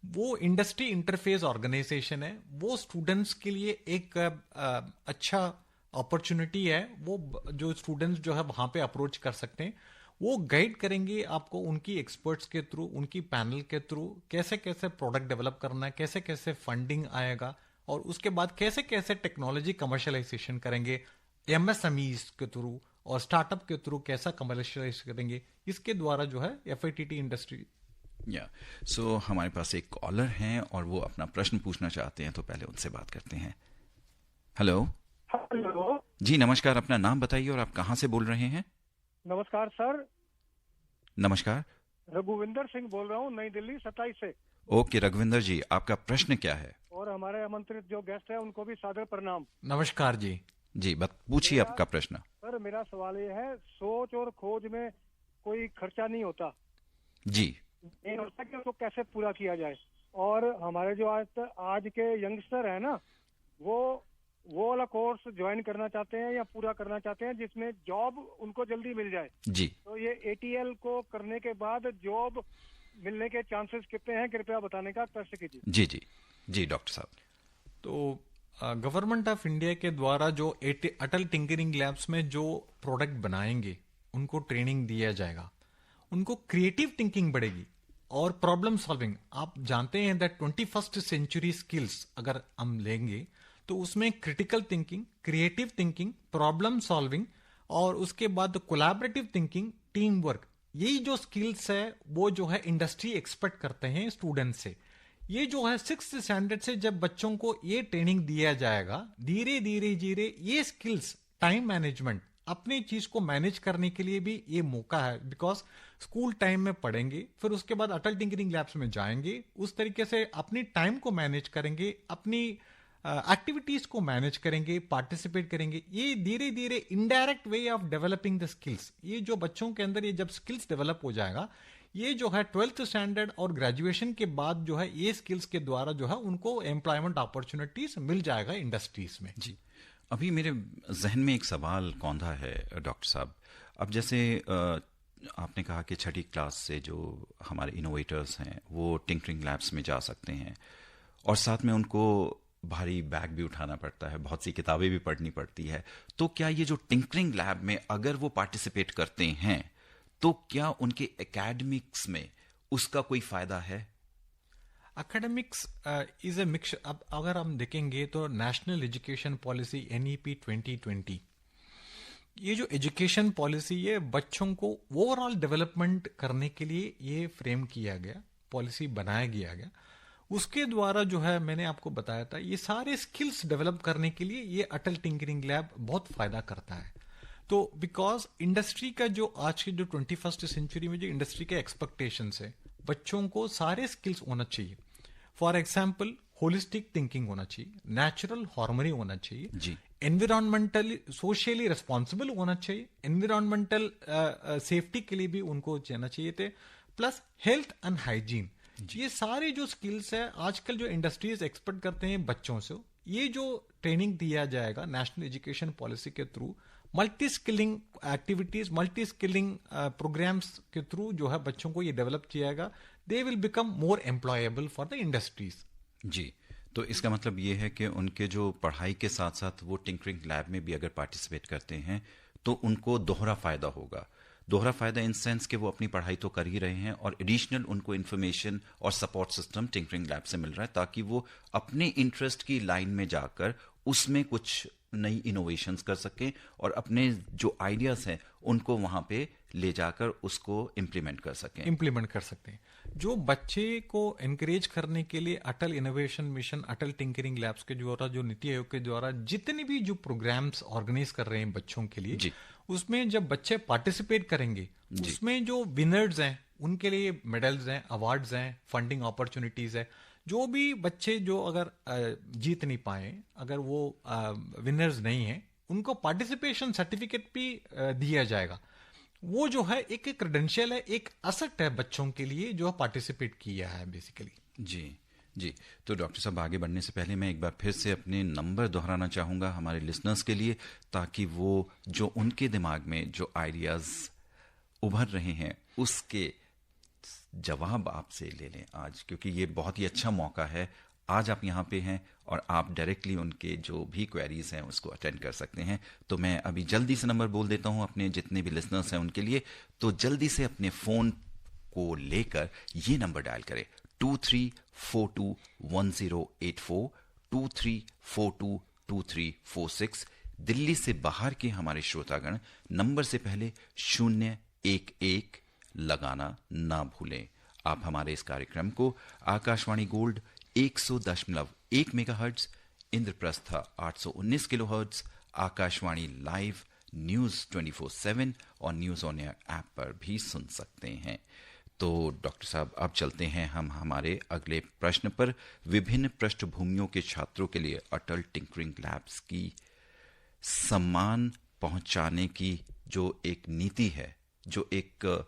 Speaker 2: वो इंडस्ट्री इंटरफेस ऑर्गेनाइजेशन है। वो स्टूडेंट्स के लिए एक अच्छा अपॉर्चुनिटी है। वो जो स्टूडेंट्स जो है वहां पे अप्रोच कर सकते हैं, वो गाइड करेंगे आपको उनकी एक्सपर्ट्स के थ्रू, उनकी पैनल के थ्रू कैसे कैसे प्रोडक्ट डेवलप करना है, कैसे कैसे फंडिंग आएगा और उसके बाद कैसे कैसे टेक्नोलॉजी कमर्शलाइजेशन करेंगे, MSMEs के थ्रू और स्टार्टअप के थ्रू कैसा कमर्शलाइज करेंगे। इसके द्वारा जो है FITT इंडस्ट्री
Speaker 1: सो हमारे पास एक कॉलर हैं और वो अपना प्रश्न पूछना चाहते हैं, तो पहले उनसे बात करते हैं। हेलो जी, नमस्कार, अपना नाम बताइए और आप कहाँ से बोल रहे हैं?
Speaker 5: नमस्कार सर।
Speaker 1: नमस्कार,
Speaker 5: रघुविंदर सिंह बोल रहा हूँ, नई दिल्ली 27 से।
Speaker 1: ओके रघुविंदर जी, आपका प्रश्न क्या है?
Speaker 5: और हमारे आमंत्रित जो गेस्ट है उनको भी सादर प्रणाम।
Speaker 2: नमस्कार जी।
Speaker 1: पूछिए आपका प्रश्न।
Speaker 5: सर मेरा सवाल ये है, सोच और खोज में कोई खर्चा नहीं होता
Speaker 1: जी,
Speaker 5: नहीं होता कि उसको कैसे पूरा किया जाए। और हमारे जो आज के यंगस्टर है ना, वो वाला कोर्स ज्वाइन करना चाहते हैं या पूरा करना चाहते हैं जिसमें जॉब उनको जल्दी मिल जाए
Speaker 1: जी।
Speaker 5: तो ये ATL को करने के बाद जॉब मिलने के चांसेस कितने हैं, कृपया बताने का कष्ट कीजिए।
Speaker 1: जी डॉक्टर साहब।
Speaker 2: तो गवर्नमेंट ऑफ इंडिया के द्वारा जो अटल टिंकरिंग लैब्स में जो प्रोडक्ट बनाएंगे उनको ट्रेनिंग दिया जाएगा, उनको क्रिएटिव थिंकिंग बढ़ेगी और प्रॉब्लम सॉल्विंग। आप जानते हैं दैट 21st सेंचुरी स्किल्स अगर हम लेंगे तो उसमें critical thinking, creative thinking, problem solving और उसके बाद कोलैबोरेटिव थिंकिंग, टीम वर्क, यही जो स्किल्स है वो जो है इंडस्ट्री एक्सपेक्ट करते हैं स्टूडेंट से। ये जो है 6th स्टैंडर्ड से जब बच्चों को ये ट्रेनिंग दिया जाएगा, धीरे धीरे धीरे ये स्किल्स, टाइम मैनेजमेंट, अपनी चीज को मैनेज करने के लिए भी ये मौका है। बिकॉज स्कूल टाइम में पढ़ेंगे, फिर उसके बाद अटल टिंकरिंग लैब्स में जाएंगे, उस तरीके से अपनी टाइम को मैनेज करेंगे, अपनी एक्टिविटीज को मैनेज करेंगे, पार्टिसिपेट करेंगे। ये धीरे धीरे indirect way of developing the skills, ये जो बच्चों के अंदर ये जब स्किल्स डेवलप हो जाएगा, ये जो है 12th स्टैंडर्ड और ग्रेजुएशन के बाद जो है ये स्किल्स के द्वारा जो है उनको एम्प्लॉयमेंट अपॉर्चुनिटीज मिल जाएगा इंडस्ट्रीज में।
Speaker 1: जी, अभी मेरे जहन में एक सवाल कौंधा है डॉक्टर साहब। अब जैसे आपने कहा कि छठी क्लास से जो हमारे इनोवेटर्स हैं वो टिंकरिंग लैब्स में जा सकते हैं और साथ में उनको भारी बैग भी उठाना पड़ता है, बहुत सी किताबें भी पढ़नी पड़ती है। तो क्या ये जो टिंकरिंग लैब में अगर वो पार्टिसिपेट करते हैं तो क्या उनके एकेडमिक्स में उसका कोई फायदा है?
Speaker 2: Academics is a mix. अब अगर हम देखेंगे तो नेशनल एजुकेशन पॉलिसी NEP 2020, ये जो एजुकेशन पॉलिसी ये बच्चों को ओवरऑल डेवलपमेंट करने के लिए ये फ्रेम किया गया, पॉलिसी बनाया गया। उसके द्वारा जो है मैंने आपको बताया था, ये सारे स्किल्स डेवलप करने के लिए ये अटल टिंकरिंग लैब बहुत फायदा करता है। तो बिकॉज इंडस्ट्री का जो आज की जो 21st सेंचुरी में जो इंडस्ट्री के एक्सपेक्टेशंस है, बच्चों को सारे स्किल्स होना चाहिए। फॉर एग्जाम्पल होलिस्टिक थिंकिंग होना चाहिए, नेचुरल हार्मनी होना चाहिए
Speaker 1: जी,
Speaker 2: एनवायरमेंटली सोशली रिस्पॉन्सिबल होना चाहिए, एनवायरमेंटल सेफ्टी के लिए भी उनको जाना चाहिए थे, प्लस हेल्थ एंड हाइजीन। ये सारे जो स्किल्स है आजकल जो इंडस्ट्रीज एक्सपेक्ट करते हैं बच्चों से, ये जो ट्रेनिंग दिया जाएगा नेशनल एजुकेशन पॉलिसी के through, multi skilling activities, multi skilling programs के थ्रू जो है बच्चों को ये डेवलप किया जाएगा, they will become more employable for the industries.
Speaker 1: जी, तो इसका मतलब ये है कि उनके जो पढ़ाई के साथ साथ वो टिंकरिंग लैब में भी अगर पार्टिसिपेट करते हैं तो उनको दोहरा फायदा होगा। दोहरा फायदा इन सेंस कि वो अपनी पढ़ाई तो कर ही रहे हैं और एडिशनल उनको इन्फॉर्मेशन और सपोर्ट सिस्टम टिंकरिंग लैब से मिल रहा है, ताकि वो अपने इंटरेस्ट की लाइन में जाकर उसमें कुछ नई इनोवेशंस कर सकें और अपने जो आइडियाज हैं उनको वहां पे ले जाकर उसको इम्प्लीमेंट कर सकते हैं।
Speaker 2: जो बच्चे को एनकरेज करने के लिए अटल इनोवेशन मिशन, अटल टिंकरिंग लैब्स के द्वारा, जो नीति आयोग के द्वारा जितने भी जो प्रोग्राम्स ऑर्गेनाइज कर रहे हैं बच्चों के लिए
Speaker 1: जी,
Speaker 2: उसमें जब बच्चे पार्टिसिपेट करेंगे, उसमें जो विनर्स हैं उनके लिए मेडल्स हैं, अवार्ड्स हैं, फंडिंग अपॉर्चुनिटीज है। जो भी बच्चे जो अगर जीत नहीं पाए, अगर वो विनर्स नहीं है, उनको पार्टिसिपेशन सर्टिफिकेट भी दिया जाएगा। वो जो है एक क्रेडेंशियल है, एक असेट है बच्चों के लिए जो पार्टिसिपेट किया है बेसिकली।
Speaker 1: जी जी। तो डॉक्टर साहब आगे बढ़ने से पहले मैं एक बार फिर से अपने नंबर दोहराना चाहूँगा हमारे लिसनर्स के लिए, ताकि वो जो उनके दिमाग में जो आइडियाज़ उभर रहे हैं उसके जवाब आपसे ले लें आज, क्योंकि ये बहुत ही अच्छा मौका है। आज आप यहाँ पे हैं और आप डायरेक्टली उनके जो भी क्वेरीज हैं उसको अटेंड कर सकते हैं। तो मैं अभी जल्दी से नंबर बोल देता हूँ अपने जितने भी लिसनर्स हैं उनके लिए। तो जल्दी से अपने फ़ोन को लेकर ये नंबर डायल करें 23421084, 23422346। दिल्ली से बाहर के हमारे श्रोतागण नंबर से पहले 011 लगाना ना भूलें। आप हमारे इस कार्यक्रम को Akashvani gold 100.1 megahertz, Indraprastha 819 kilohertz, Akashvani live, news 24/7 और न्यूज ऑन एयर ऐप पर भी सुन सकते हैं। तो डॉक्टर साहब अब चलते हैं हम हमारे अगले प्रश्न पर। विभिन्न पृष्ठभूमियों के छात्रों के लिए अटल टिंकरिंग लैब्स की सम्मान पहुंचाने की जो एक नीति है, जो एक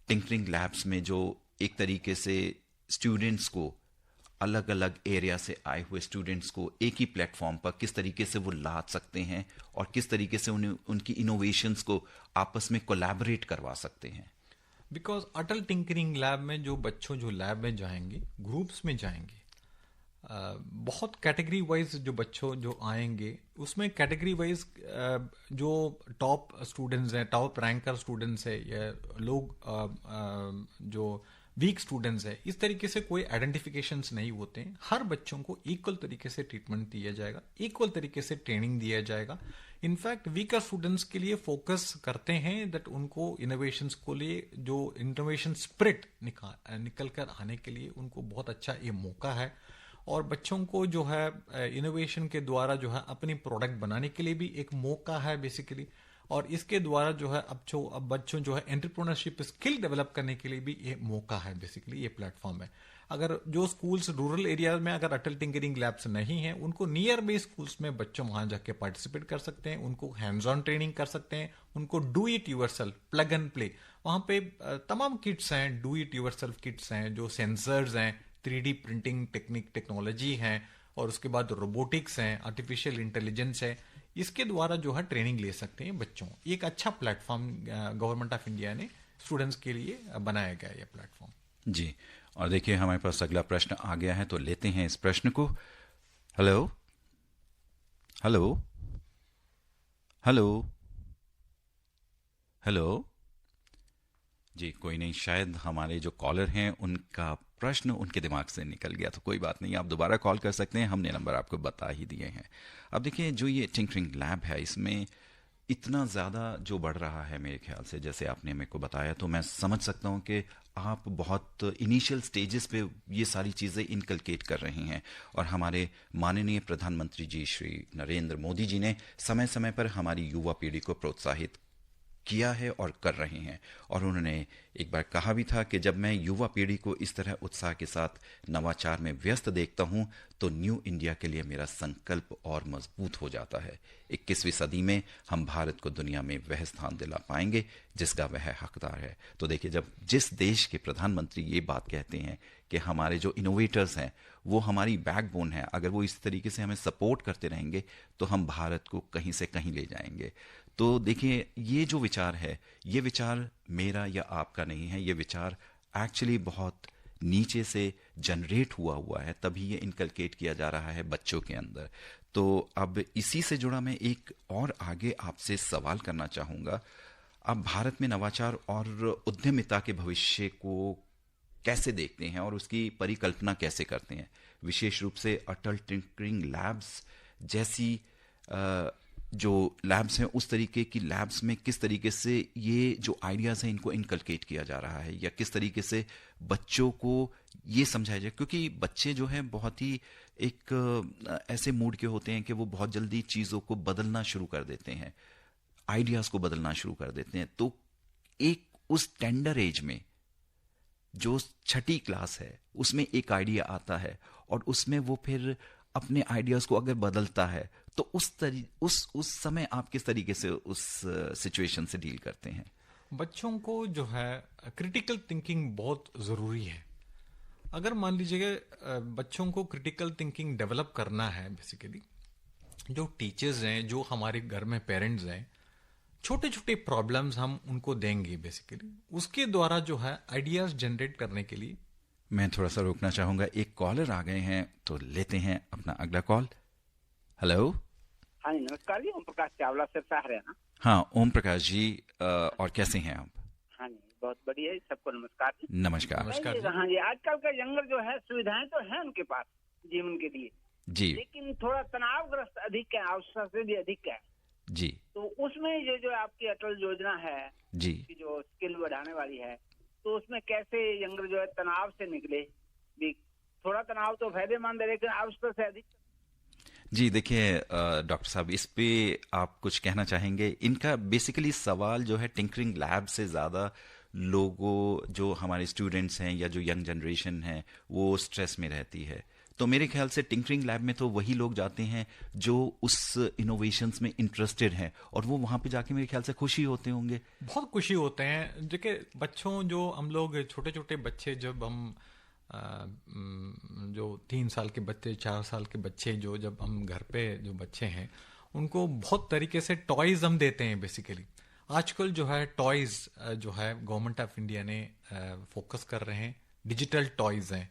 Speaker 1: टिंकरिंग लैब्स में जो एक तरीके से स्टूडेंट्स को, अलग अलग एरिया से आए हुए स्टूडेंट्स को एक ही प्लेटफॉर्म पर किस तरीके से वो ला सकते हैं और किस तरीके से उन्हें उनकी इनोवेशंस को आपस में कोलैबोरेट करवा सकते हैं।
Speaker 2: बिकॉज अटल टिंकरिंग लैब में जो बच्चों जो लैब में जाएंगे, ग्रुप्स में जाएंगे, बहुत कैटेगरी वाइज जो बच्चों जो आएंगे उसमें कैटेगरी वाइज जो टॉप स्टूडेंट्स हैं, टॉप रैंकर स्टूडेंट्स है, या लोग जो वीक स्टूडेंट्स है, इस तरीके से कोई आइडेंटिफिकेशंस नहीं होते हैं। हर बच्चों को इक्वल तरीके से ट्रीटमेंट दिया जाएगा, इक्वल तरीके से ट्रेनिंग दिया जाएगा। इनफैक्ट वीकर स्टूडेंट्स के लिए फोकस करते हैं दैट उनको इनोवेशंस को लिए जो इनोवेशन स्पिरिट निकल कर आने के लिए उनको बहुत अच्छा ये मौका है। और बच्चों को जो है इनोवेशन के द्वारा जो है अपनी प्रोडक्ट बनाने के लिए भी एक मौका है बेसिकली। और इसके द्वारा जो है अब बच्चों जो है एंटरप्रेन्योरशिप स्किल डेवलप करने के लिए भी ये मौका है बेसिकली, ये प्लेटफॉर्म है। अगर जो स्कूल्स रूरल एरिया में अगर अटल टिंकरिंग लैब्स नहीं है, उनको नियर बाई स्कूल्स में बच्चों वहां जाके पार्टिसिपेट कर सकते हैं, उनको हैंड्स ऑन ट्रेनिंग कर सकते हैं, उनको do it yourself, plug and play. वहां पे तमाम किट्स हैं, डू इट यूरसेल्फ किट्स हैं, जो सेंसर्स हैं, 3D प्रिंटिंग टेक्नोलॉजी है, और उसके बाद रोबोटिक्स हैं, आर्टिफिशियल इंटेलिजेंस है। इसके द्वारा जो है ट्रेनिंग ले सकते हैं बच्चों। एक अच्छा प्लेटफॉर्म गवर्नमेंट ऑफ इंडिया ने स्टूडेंट्स के लिए बनाया गया ये प्लेटफॉर्म।
Speaker 1: जी, और देखिए हमारे पास अगला प्रश्न आ गया है, तो लेते हैं इस प्रश्न को। Hello hello hello hello. जी, कोई नहीं, शायद हमारे जो कॉलर हैं उनका प्रश्न उनके दिमाग से निकल गया, तो कोई बात नहीं, आप दोबारा कॉल कर सकते हैं, हमने नंबर आपको बता ही दिए हैं। अब देखिए, जो ये टिंकरिंग लैब है, इसमें इतना ज़्यादा जो बढ़ रहा है मेरे ख्याल से, जैसे आपने मेरे को बताया, तो मैं समझ सकता हूँ कि आप बहुत इनिशियल स्टेजेस पे ये सारी चीज़ें इनकलकेट कर रही हैं। और हमारे माननीय प्रधानमंत्री जी श्री नरेंद्र मोदी जी ने समय समय पर हमारी युवा पीढ़ी को प्रोत्साहित किया है और कर रहे हैं। और उन्होंने एक बार कहा भी था कि जब मैं युवा पीढ़ी को इस तरह उत्साह के साथ नवाचार में व्यस्त देखता हूं, तो न्यू इंडिया के लिए मेरा संकल्प और मजबूत हो जाता है। 21वीं सदी में हम भारत को दुनिया में वह स्थान दिला पाएंगे जिसका वह हकदार है। तो देखिए, जब जिस देश के प्रधानमंत्री ये बात कहते हैं कि हमारे जो इनोवेटर्स हैं वो हमारी बैकबोन है, अगर वो इस तरीके से हमें सपोर्ट करते रहेंगे तो हम भारत को कहीं से कहीं ले जाएंगे। तो देखिए, ये जो विचार है, ये विचार मेरा या आपका नहीं है, ये विचार एक्चुअली बहुत नीचे से जनरेट हुआ है, तभी ये इनकलकेट किया जा रहा है बच्चों के अंदर। तो अब इसी से जुड़ा मैं एक और आगे आपसे सवाल करना चाहूँगा। अब भारत में नवाचार और उद्यमिता के भविष्य को कैसे देखते हैं और उसकी परिकल्पना कैसे करते हैं, विशेष रूप से अटल टिंकरिंग लैब्स जैसी जो लैब्स हैं, उस तरीके की लैब्स में किस तरीके से ये जो आइडियाज़ हैं इनको इनकलकेट किया जा रहा है, या किस तरीके से बच्चों को ये समझाया जाए? क्योंकि बच्चे जो हैं बहुत ही एक ऐसे मूड के होते हैं कि वो बहुत जल्दी चीज़ों को बदलना शुरू कर देते हैं, आइडियाज़ को बदलना शुरू कर देते हैं। तो एक उस टेंडर एज में जो 6ठी क्लास है, उसमें एक आइडिया आता है और उसमें वो फिर अपने आइडियाज को अगर बदलता है, तो उस समय आप किस तरीके से उस सिचुएशन से डील करते हैं?
Speaker 2: बच्चों को जो है क्रिटिकल थिंकिंग बहुत जरूरी है। अगर मान लीजिए बच्चों को क्रिटिकल थिंकिंग डेवलप करना है, बेसिकली जो टीचर्स हैं, जो हमारे घर में पेरेंट्स हैं, छोटे छोटे प्रॉब्लम्स हम उनको देंगे बेसिकली, उसके द्वारा जो है आइडियाज जनरेट करने के लिए।
Speaker 1: मैं थोड़ा सा रोकना चाहूंगा, एक कॉलर आ गए हैं, तो लेते हैं अपना अगला कॉल। हेलो।
Speaker 6: हाँ जी, नमस्कार जी, ओम प्रकाश चावला से हरियाणा।
Speaker 1: हाँ, ओम प्रकाश जी, और कैसे हैं आप?
Speaker 6: हाँ जी, बहुत बढ़िया है, सबको नमस्कार जी।
Speaker 1: नमस्कार।
Speaker 6: हाँ जी, आजकल का यंगर जो है, सुविधाएं तो है उनके पास जीवन के लिए
Speaker 1: जी,
Speaker 6: लेकिन थोड़ा तनावग्रस्त अधिक है, आवश्यकता से भी अधिक है
Speaker 1: जी।
Speaker 6: तो उसमें जो आपकी अटल योजना है
Speaker 1: जी,
Speaker 6: जो स्किल बढ़ाने वाली है, तो उसमें कैसे यंगर जो है तनाव से निकले? थोड़ा तनाव तो फायदेमंद है, लेकिन आवश्यकता से अधिक।
Speaker 1: जी देखिए डॉक्टर साहब, इस पे आप कुछ कहना चाहेंगे? इनका बेसिकली सवाल जो है टिंकरिंग लैब से ज़्यादा लोगों, जो हमारे स्टूडेंट्स हैं या जो यंग जनरेशन है, वो स्ट्रेस में रहती है। तो मेरे ख्याल से टिंकरिंग लैब में तो वही लोग जाते हैं जो उस इनोवेशंस में इंटरेस्टेड हैं, और वो वहाँ पे जाके मेरे ख्याल से खुशी होते होंगे।
Speaker 2: बहुत खुशी होते हैं। देखिए, बच्चों, जो हम लोग छोटे छोटे बच्चे, जब हम जो 3 साल के बच्चे, 4 साल के बच्चे, जो जब हम घर पे जो बच्चे हैं, उनको बहुत तरीके से टॉयज हम देते हैं बेसिकली। आजकल जो है टॉयज जो है गवर्नमेंट ऑफ इंडिया ने फोकस कर रहे हैं, डिजिटल टॉयज हैं।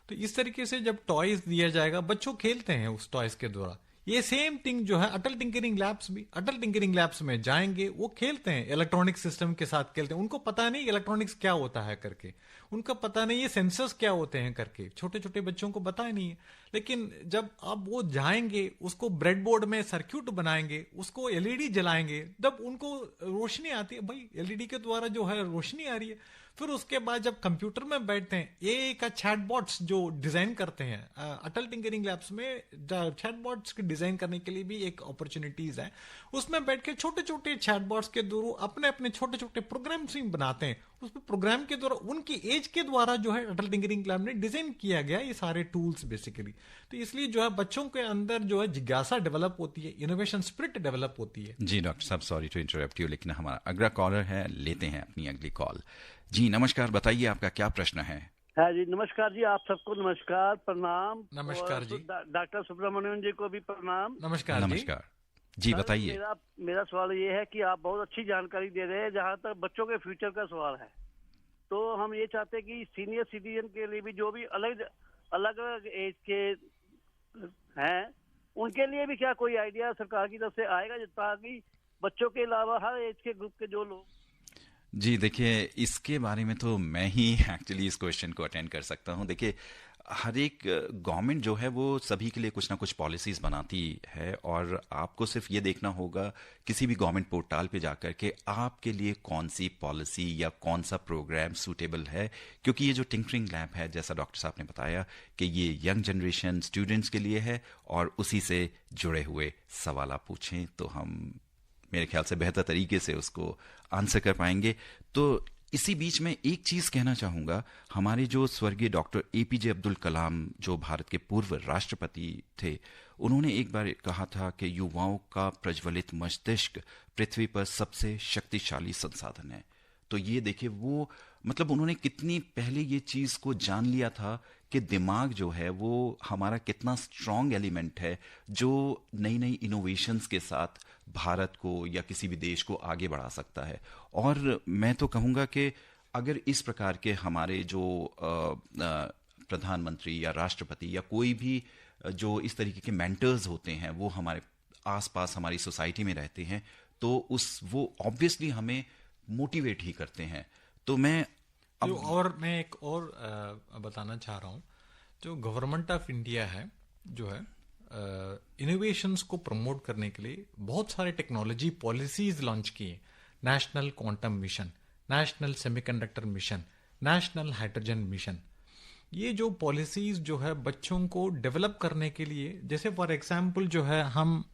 Speaker 2: तो इस तरीके से जब टॉयज दिया जाएगा, बच्चों खेलते हैं उस टॉयज के द्वारा। ये सेम थिंग जो है अटल टिंकरिंग लैब्स भी, अटल टिंकरिंग लैब्स में जाएंगे, वो खेलते हैं इलेक्ट्रॉनिक सिस्टम के साथ खेलते हैं, उनको पता नहीं इलेक्ट्रॉनिक्स क्या होता है करके, उनको पता नहीं ये सेंसर्स क्या होते हैं करके, छोटे छोटे बच्चों को पता ही नहीं है। लेकिन जब आप वो जाएंगे, उसको ब्रेड बोर्ड में सर्क्यूट बनाएंगे, उसको एलईडी जलाएंगे, जब उनको रोशनी आती है, भाई एलईडी के द्वारा जो है रोशनी आ रही है, फिर उसके बाद जब कंप्यूटर में बैठते हैं, एआई का चैटबॉट्स जो डिजाइन करते हैं, अटल टिंकरिंग लैब्स में चैटबॉट्स के डिजाइन करने के लिए भी एक अपॉर्चुनिटीज है। उसमें बैठ के छोटे छोटे चैटबॉट्स के द्वारा अपने अपने छोटे छोटे प्रोग्राम्स ही बनाते हैं, उसमें प्रोग्राम के द्वारा उनकी एज के द्वारा जो है अटल टिंकरिंग लैब ने डिजाइन किया गया ये सारे टूल्स बेसिकली। तो इसलिए जो है बच्चों के अंदर जो है जिज्ञासा डेवलप होती है, इनोवेशन स्पिरिट डेवलप होती है।
Speaker 1: जी डॉक्टर साहब, सॉरी टू इंटरप्ट यू, लेकिन हमारा अगला कॉलर है, लेते हैं अपनी अगली कॉल। जी नमस्कार, बताइए आपका क्या प्रश्न है।
Speaker 7: हाँ जी नमस्कार जी, आप सबको नमस्कार, प्रणाम।
Speaker 2: नमस्कार जी।
Speaker 7: डॉक्टर सुब्रमण्यम जी को भी प्रणाम।
Speaker 2: नमस्कार
Speaker 1: नमस्कार जी, बताइए।
Speaker 7: मेरा सवाल ये है कि आप बहुत अच्छी जानकारी दे रहे हैं जहाँ तक बच्चों के फ्यूचर का सवाल है। तो हम ये चाहते हैं कि सीनियर सिटीजन के लिए भी जो भी अलग अलग एज के हैं, उनके लिए भी क्या कोई आइडिया सरकार की तरफ से आएगा, ताकि बच्चों के अलावा हर एज के ग्रुप के जो लोग।
Speaker 1: जी देखिए, इसके बारे में तो मैं ही एक्चुअली इस क्वेश्चन को अटेंड कर सकता हूं। देखिए, हर एक गवर्नमेंट जो है वो सभी के लिए कुछ ना कुछ पॉलिसीज बनाती है, और आपको सिर्फ ये देखना होगा किसी भी गवर्नमेंट पोर्टल पे जाकर के आपके लिए कौन सी पॉलिसी या कौन सा प्रोग्राम सूटेबल है। क्योंकि ये जो टिंकरिंग लैब है, जैसा डॉक्टर साहब ने बताया कि ये यंग जनरेशन स्टूडेंट्स के लिए है, और उसी से जुड़े हुए सवाल आप पूछें तो हम मेरे ख्याल से बेहतर तरीके से उसको आंसर कर पाएंगे। तो इसी बीच में एक चीज कहना चाहूंगा, हमारे जो स्वर्गीय डॉक्टर एपीजे अब्दुल कलाम, जो भारत के पूर्व राष्ट्रपति थे, उन्होंने एक बार कहा था कि युवाओं का प्रज्वलित मस्तिष्क पृथ्वी पर सबसे शक्तिशाली संसाधन है। तो ये देखिए, वो मतलब उन्होंने कितनी पहले ये चीज को जान लिया था कि दिमाग जो है वो हमारा कितना स्ट्रांग एलिमेंट है, जो नई नई इनोवेशंस के साथ भारत को या किसी भी देश को आगे बढ़ा सकता है। और मैं तो कहूँगा कि अगर इस प्रकार के हमारे जो प्रधानमंत्री या राष्ट्रपति या कोई भी जो इस तरीके के मेंटर्स होते हैं वो हमारे आसपास हमारी सोसाइटी में रहते हैं, तो वो ऑब्वियसली हमें मोटिवेट ही करते हैं। तो मैं
Speaker 2: एक और बताना चाह रहा हूँ, जो गवर्नमेंट ऑफ इंडिया है जो है इनोवेशंस को प्रमोट करने के लिए बहुत सारे टेक्नोलॉजी पॉलिसीज लॉन्च किए। National quantum mission, national semiconductor mission, national hydrogen mission. ये जो पॉलिसीज जो है बच्चों को डेवलप करने के लिए, जैसे फॉर एग्जांपल जो है हम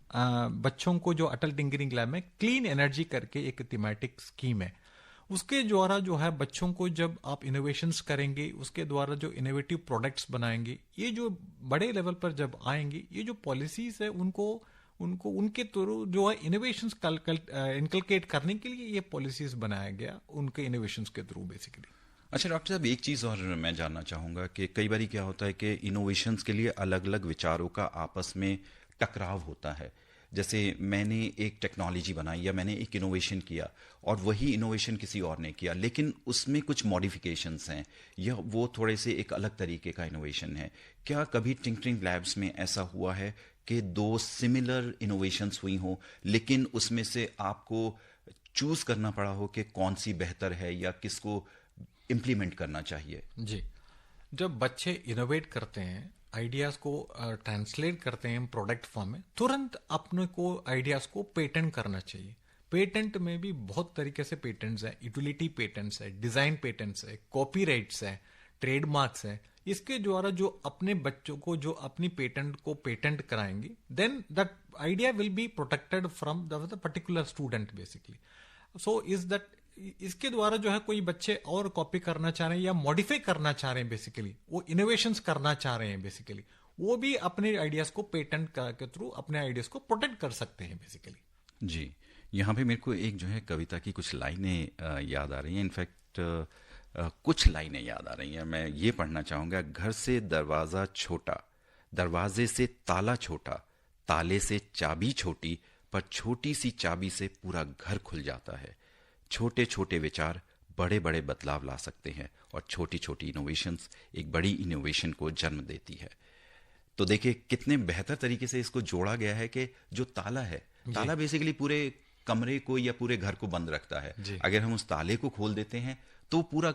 Speaker 2: बच्चों को जो अटल टिंकरिंग लैब में क्लीन एनर्जी करके एक थीमेटिक स्कीम है, उसके द्वारा जो है बच्चों को जब आप इनोवेशंस करेंगे, उसके द्वारा जो इनोवेटिव प्रोडक्ट्स बनाएंगे, ये जो बड़े लेवल पर जब आएंगे, ये जो पॉलिसीज है उनको उनके थ्रू जो है इनोवेशंस इनकलकेट करने के लिए ये पॉलिसीज बनाया गया उनके इनोवेशंस के थ्रू बेसिकली।
Speaker 1: अच्छा डॉक्टर साहब, एक चीज और मैं जानना चाहूंगा कि कई बार क्या होता है कि इनोवेशंस के लिए अलग अलग विचारों का आपस में टकराव होता है। जैसे मैंने एक टेक्नोलॉजी बनाई या मैंने एक इनोवेशन किया और वही इनोवेशन किसी और ने किया, लेकिन उसमें कुछ मॉडिफिकेशंस हैं या वो थोड़े से एक अलग तरीके का इनोवेशन है। क्या कभी टिंकरिंग लैब्स में ऐसा हुआ है कि दो सिमिलर इनोवेशंस हुई हो, लेकिन उसमें से आपको चूज करना पड़ा हो कि कौन सी बेहतर है या किसको इम्प्लीमेंट करना चाहिए?
Speaker 2: जी, जब बच्चे इनोवेट करते हैं, आइडियाज को ट्रांसलेट करते हैं प्रोडक्ट फॉर्म में, तुरंत अपने को आइडियाज को पेटेंट करना चाहिए। पेटेंट में भी बहुत तरीके से पेटेंट्स है, यूटिलिटी पेटेंट्स है, डिजाइन पेटेंट्स है, कॉपीराइट्स है, ट्रेडमार्क्स है। इसके द्वारा जो अपने बच्चों को जो अपनी पेटेंट को पेटेंट कराएंगे, then that idea will be protected from the particular student basically. So is that इसके द्वारा जो है कोई बच्चे और कॉपी करना चाह रहे हैं या मॉडिफाई करना चाह रहे हैं, बेसिकली वो इनोवेशंस करना चाह रहे हैं, बेसिकली वो भी अपने आइडियाज को पेटेंट के थ्रू अपने आइडियाज को प्रोटेक्ट कर सकते हैं बेसिकली।
Speaker 1: जी, यहाँ पे मेरे को एक जो है कविता की कुछ लाइनें याद आ रही हैं। इनफैक्ट कुछ लाइनें याद आ रही हैं, मैं ये पढ़ना चाहूंगा। घर से दरवाजा छोटा, दरवाजे से ताला छोटा, ताले से चाबी छोटी, पर छोटी सी चाबी से पूरा घर खुल जाता है। छोटे छोटे विचार बड़े बड़े बदलाव ला सकते हैं और छोटी छोटी इनोवेशंस एक बड़ी इनोवेशन को जन्म देती है। तो देखिए कितने बेहतर तरीके से इसको जोड़ा गया है कि जो ताला है, ताला बेसिकली पूरे कमरे को या पूरे घर को बंद रखता है। अगर हम उस ताले को खोल देते हैं तो पूरा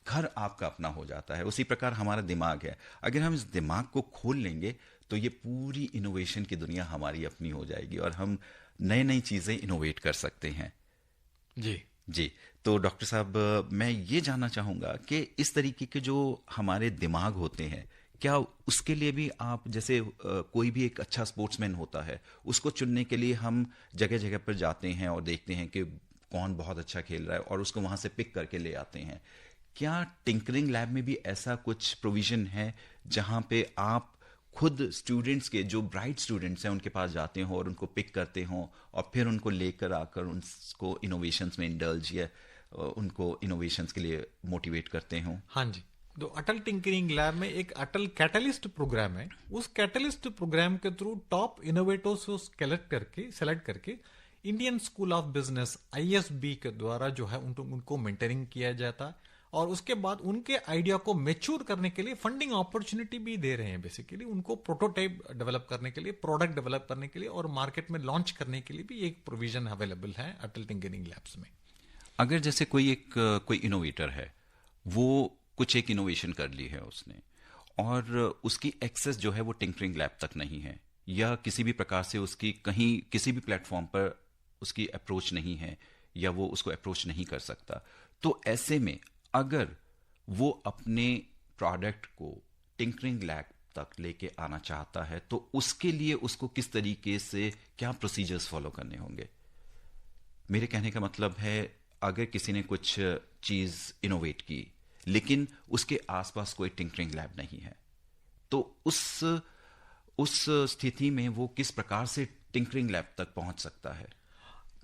Speaker 1: घर आपका अपना हो जाता है। उसी प्रकार हमारा दिमाग है, अगर हम इस दिमाग को खोल लेंगे तो ये पूरी इनोवेशन की दुनिया हमारी अपनी हो जाएगी और हम नई नई चीजें इनोवेट कर सकते हैं। जी, तो डॉक्टर साहब मैं ये जानना चाहूंगा कि इस तरीके के जो हमारे दिमाग होते हैं, क्या उसके लिए भी आप जैसे कोई भी एक अच्छा स्पोर्ट्समैन होता है, उसको चुनने के लिए हम जगह जगह पर जाते हैं और देखते हैं कि कौन बहुत अच्छा खेल रहा है और उसको वहां से पिक करके ले आते हैं। क्या टिंकरिंग लैब में भी ऐसा कुछ प्रोविजन है जहां पे आप खुद स्टूडेंट्स के जो ब्राइट स्टूडेंट्स हैं उनके पास जाते हो और उनको पिक करते हो और फिर उनको लेकर आकर उनको इनोवेशंस में इंडल्ज या उनको इनोवेशंस के लिए मोटिवेट करते हो?
Speaker 2: हाँ जी, तो अटल टिंकरिंग लैब में एक अटल कैटलिस्ट प्रोग्राम है। उस कैटलिस्ट प्रोग्राम के थ्रू टॉप इनोवेटर्स को सेलेक्ट करके Indian school of business ISB के द्वारा जो है उनको मेंटरिंग किया जाता है और उसके बाद उनके आइडिया को मैच्योर करने के लिए फंडिंग अपॉर्चुनिटी भी दे रहे हैं। बेसिकली उनको प्रोटोटाइप डेवलप करने के लिए, प्रोडक्ट डेवलप करने के लिए और मार्केट में लॉन्च करने के लिए भी एक प्रोविजन अवेलेबल है अटल टिंकरिंग लैब्स में।
Speaker 1: अगर जैसे कोई इनोवेटर है, वो कुछ एक इनोवेशन कर ली है उसने और उसकी एक्सेस जो है वो टिंकरिंग लैब तक नहीं है या किसी भी प्रकार से उसकी कहीं किसी भी प्लेटफॉर्म पर उसकी अप्रोच नहीं है या वो उसको अप्रोच नहीं कर सकता, तो ऐसे में अगर वो अपने प्रोडक्ट को टिंकरिंग लैब तक लेके आना चाहता है तो उसके लिए उसको किस तरीके से क्या प्रोसीजर्स फॉलो करने होंगे? मेरे कहने का मतलब है, अगर किसी ने कुछ चीज इनोवेट की लेकिन उसके आसपास कोई टिंकरिंग लैब नहीं है, तो उस स्थिति में वो किस प्रकार से टिंकरिंग लैब तक पहुंच सकता है?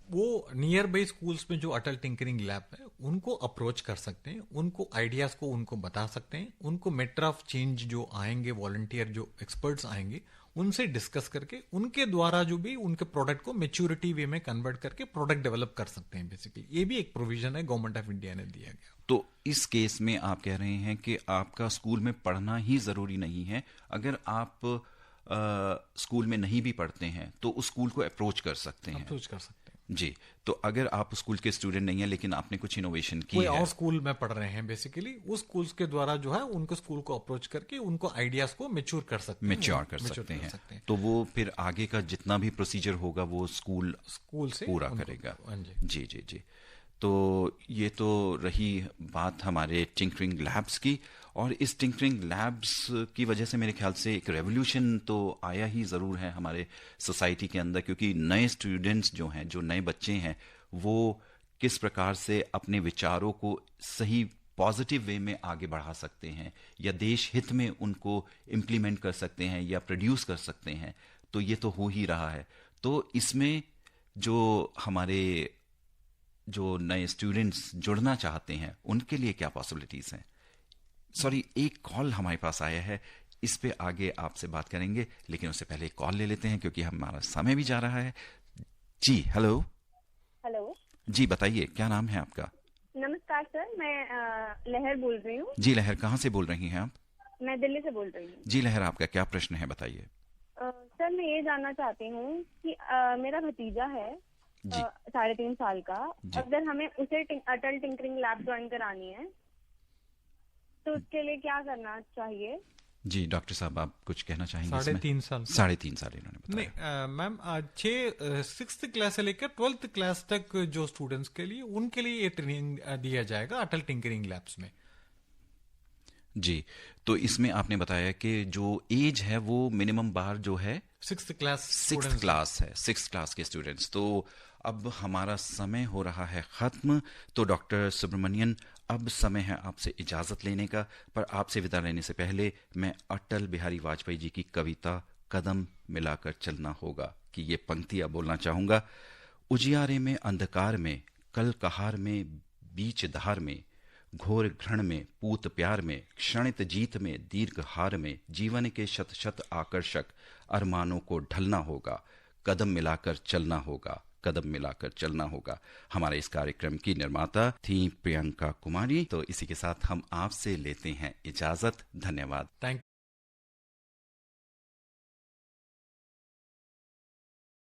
Speaker 2: वो नियर बाई स्कूल्स में जो अटल टिंकरिंग लैब है उनको अप्रोच कर सकते हैं, उनको आइडियाज को उनको बता सकते हैं, उनको मैटर ऑफ चेंज जो आएंगे, वॉलंटियर जो एक्सपर्ट्स आएंगे, उनसे डिस्कस करके उनके द्वारा जो भी उनके प्रोडक्ट को मैच्योरिटी वे में कन्वर्ट करके प्रोडक्ट डेवलप कर सकते हैं। बेसिकली ये भी एक प्रोविजन है गवर्नमेंट ऑफ इंडिया ने दिया गया।
Speaker 1: तो इस केस में आप कह रहे हैं कि आपका स्कूल में पढ़ना ही जरूरी नहीं है, अगर आप स्कूल में नहीं भी पढ़ते हैं तो उस स्कूल को अप्रोच कर सकते हैं। जी, तो अगर आप स्कूल के स्टूडेंट नहीं है लेकिन आपने कुछ इनोवेशन की
Speaker 2: कोई
Speaker 1: है,
Speaker 2: और स्कूल में पढ़ रहे हैं, बेसिकली उस स्कूल के द्वारा जो है उनको स्कूल को अप्रोच करके उनको आइडियाज को मैच्योर कर सकते हैं,
Speaker 1: तो वो फिर आगे का जितना भी प्रोसीजर होगा वो स्कूल से पूरा करेगा। जी जी जी, तो ये तो रही बात हमारे टिंकरिंग लैब्स की, और इस टिंकरिंग लैब्स की वजह से मेरे ख्याल से एक रेवोल्यूशन तो आया ही ज़रूर है हमारे सोसाइटी के अंदर, क्योंकि नए स्टूडेंट्स जो हैं, जो नए बच्चे हैं, वो किस प्रकार से अपने विचारों को सही पॉजिटिव वे में आगे बढ़ा सकते हैं या देश हित में उनको इम्प्लीमेंट कर सकते हैं या प्रोड्यूस कर सकते हैं, तो ये तो हो ही रहा है। तो इसमें जो हमारे जो नए स्टूडेंट्स जुड़ना चाहते हैं उनके लिए क्या पॉसिबिलिटीज हैं? सॉरी, एक कॉल हमारे पास आया है, इस पे आगे आपसे बात करेंगे, लेकिन उससे पहले एक कॉल ले लेते हैं क्योंकि हमारा समय भी जा रहा है। जी, हेलो जी, बताइए क्या नाम है आपका?
Speaker 8: नमस्कार सर, मैं लहर बोल रही हूँ।
Speaker 1: जी लहर, कहाँ से बोल रही हैं आप?
Speaker 8: मैं दिल्ली से बोल रही हूँ।
Speaker 1: जी लहर, आपका क्या प्रश्न है, बताइए।
Speaker 8: सर मैं ये जानना चाहती हूँ कि मेरा भतीजा है 3.5 साल का, अगर हमें उसे अटल टिंकरिंग लैब ज्वाइन करानी है तो उसके लिए क्या करना चाहिए? जी
Speaker 1: डॉक्टर साहब, आप कुछ कहना चाहेंगे?
Speaker 2: 3.5 साल
Speaker 1: इन्होंने बताया।
Speaker 2: नहीं मैम, 6th क्लास से लेकर 12th क्लास तक जो स्टूडेंट्स के लिए, उनके लिए ये ट्रेनिंग दिया जाएगा अटल टिंकरिंग लैब्स में।
Speaker 1: जी, तो इसमें आपने बताया कि जो एज है वो मिनिमम बार जो है
Speaker 2: 6th क्लास
Speaker 1: है, 6th क्लास के स्टूडेंट्स। तो अब हमारा समय हो रहा है खत्म, तो डॉक्टर सुब्रमण्यन, अब समय है आपसे इजाजत लेने का, पर आपसे विदा लेने से पहले मैं अटल बिहारी वाजपेयी जी की कविता कदम मिलाकर चलना होगा कि ये पंक्तियां बोलना चाहूंगा। उजियारे में, अंधकार में, कल कहार में, बीच धार में, घोर घृण में, पूत प्यार में, क्षणित जीत में, दीर्घ हार में, जीवन के शत शत आकर्षक अरमानों को ढलना होगा, कदम मिलाकर चलना होगा, कदम मिलाकर चलना होगा। हमारे इस कार्यक्रम की निर्माता थी प्रियंका कुमारी। तो इसी के साथ हम आपसे लेते हैं इजाजत। धन्यवाद।
Speaker 2: थैंक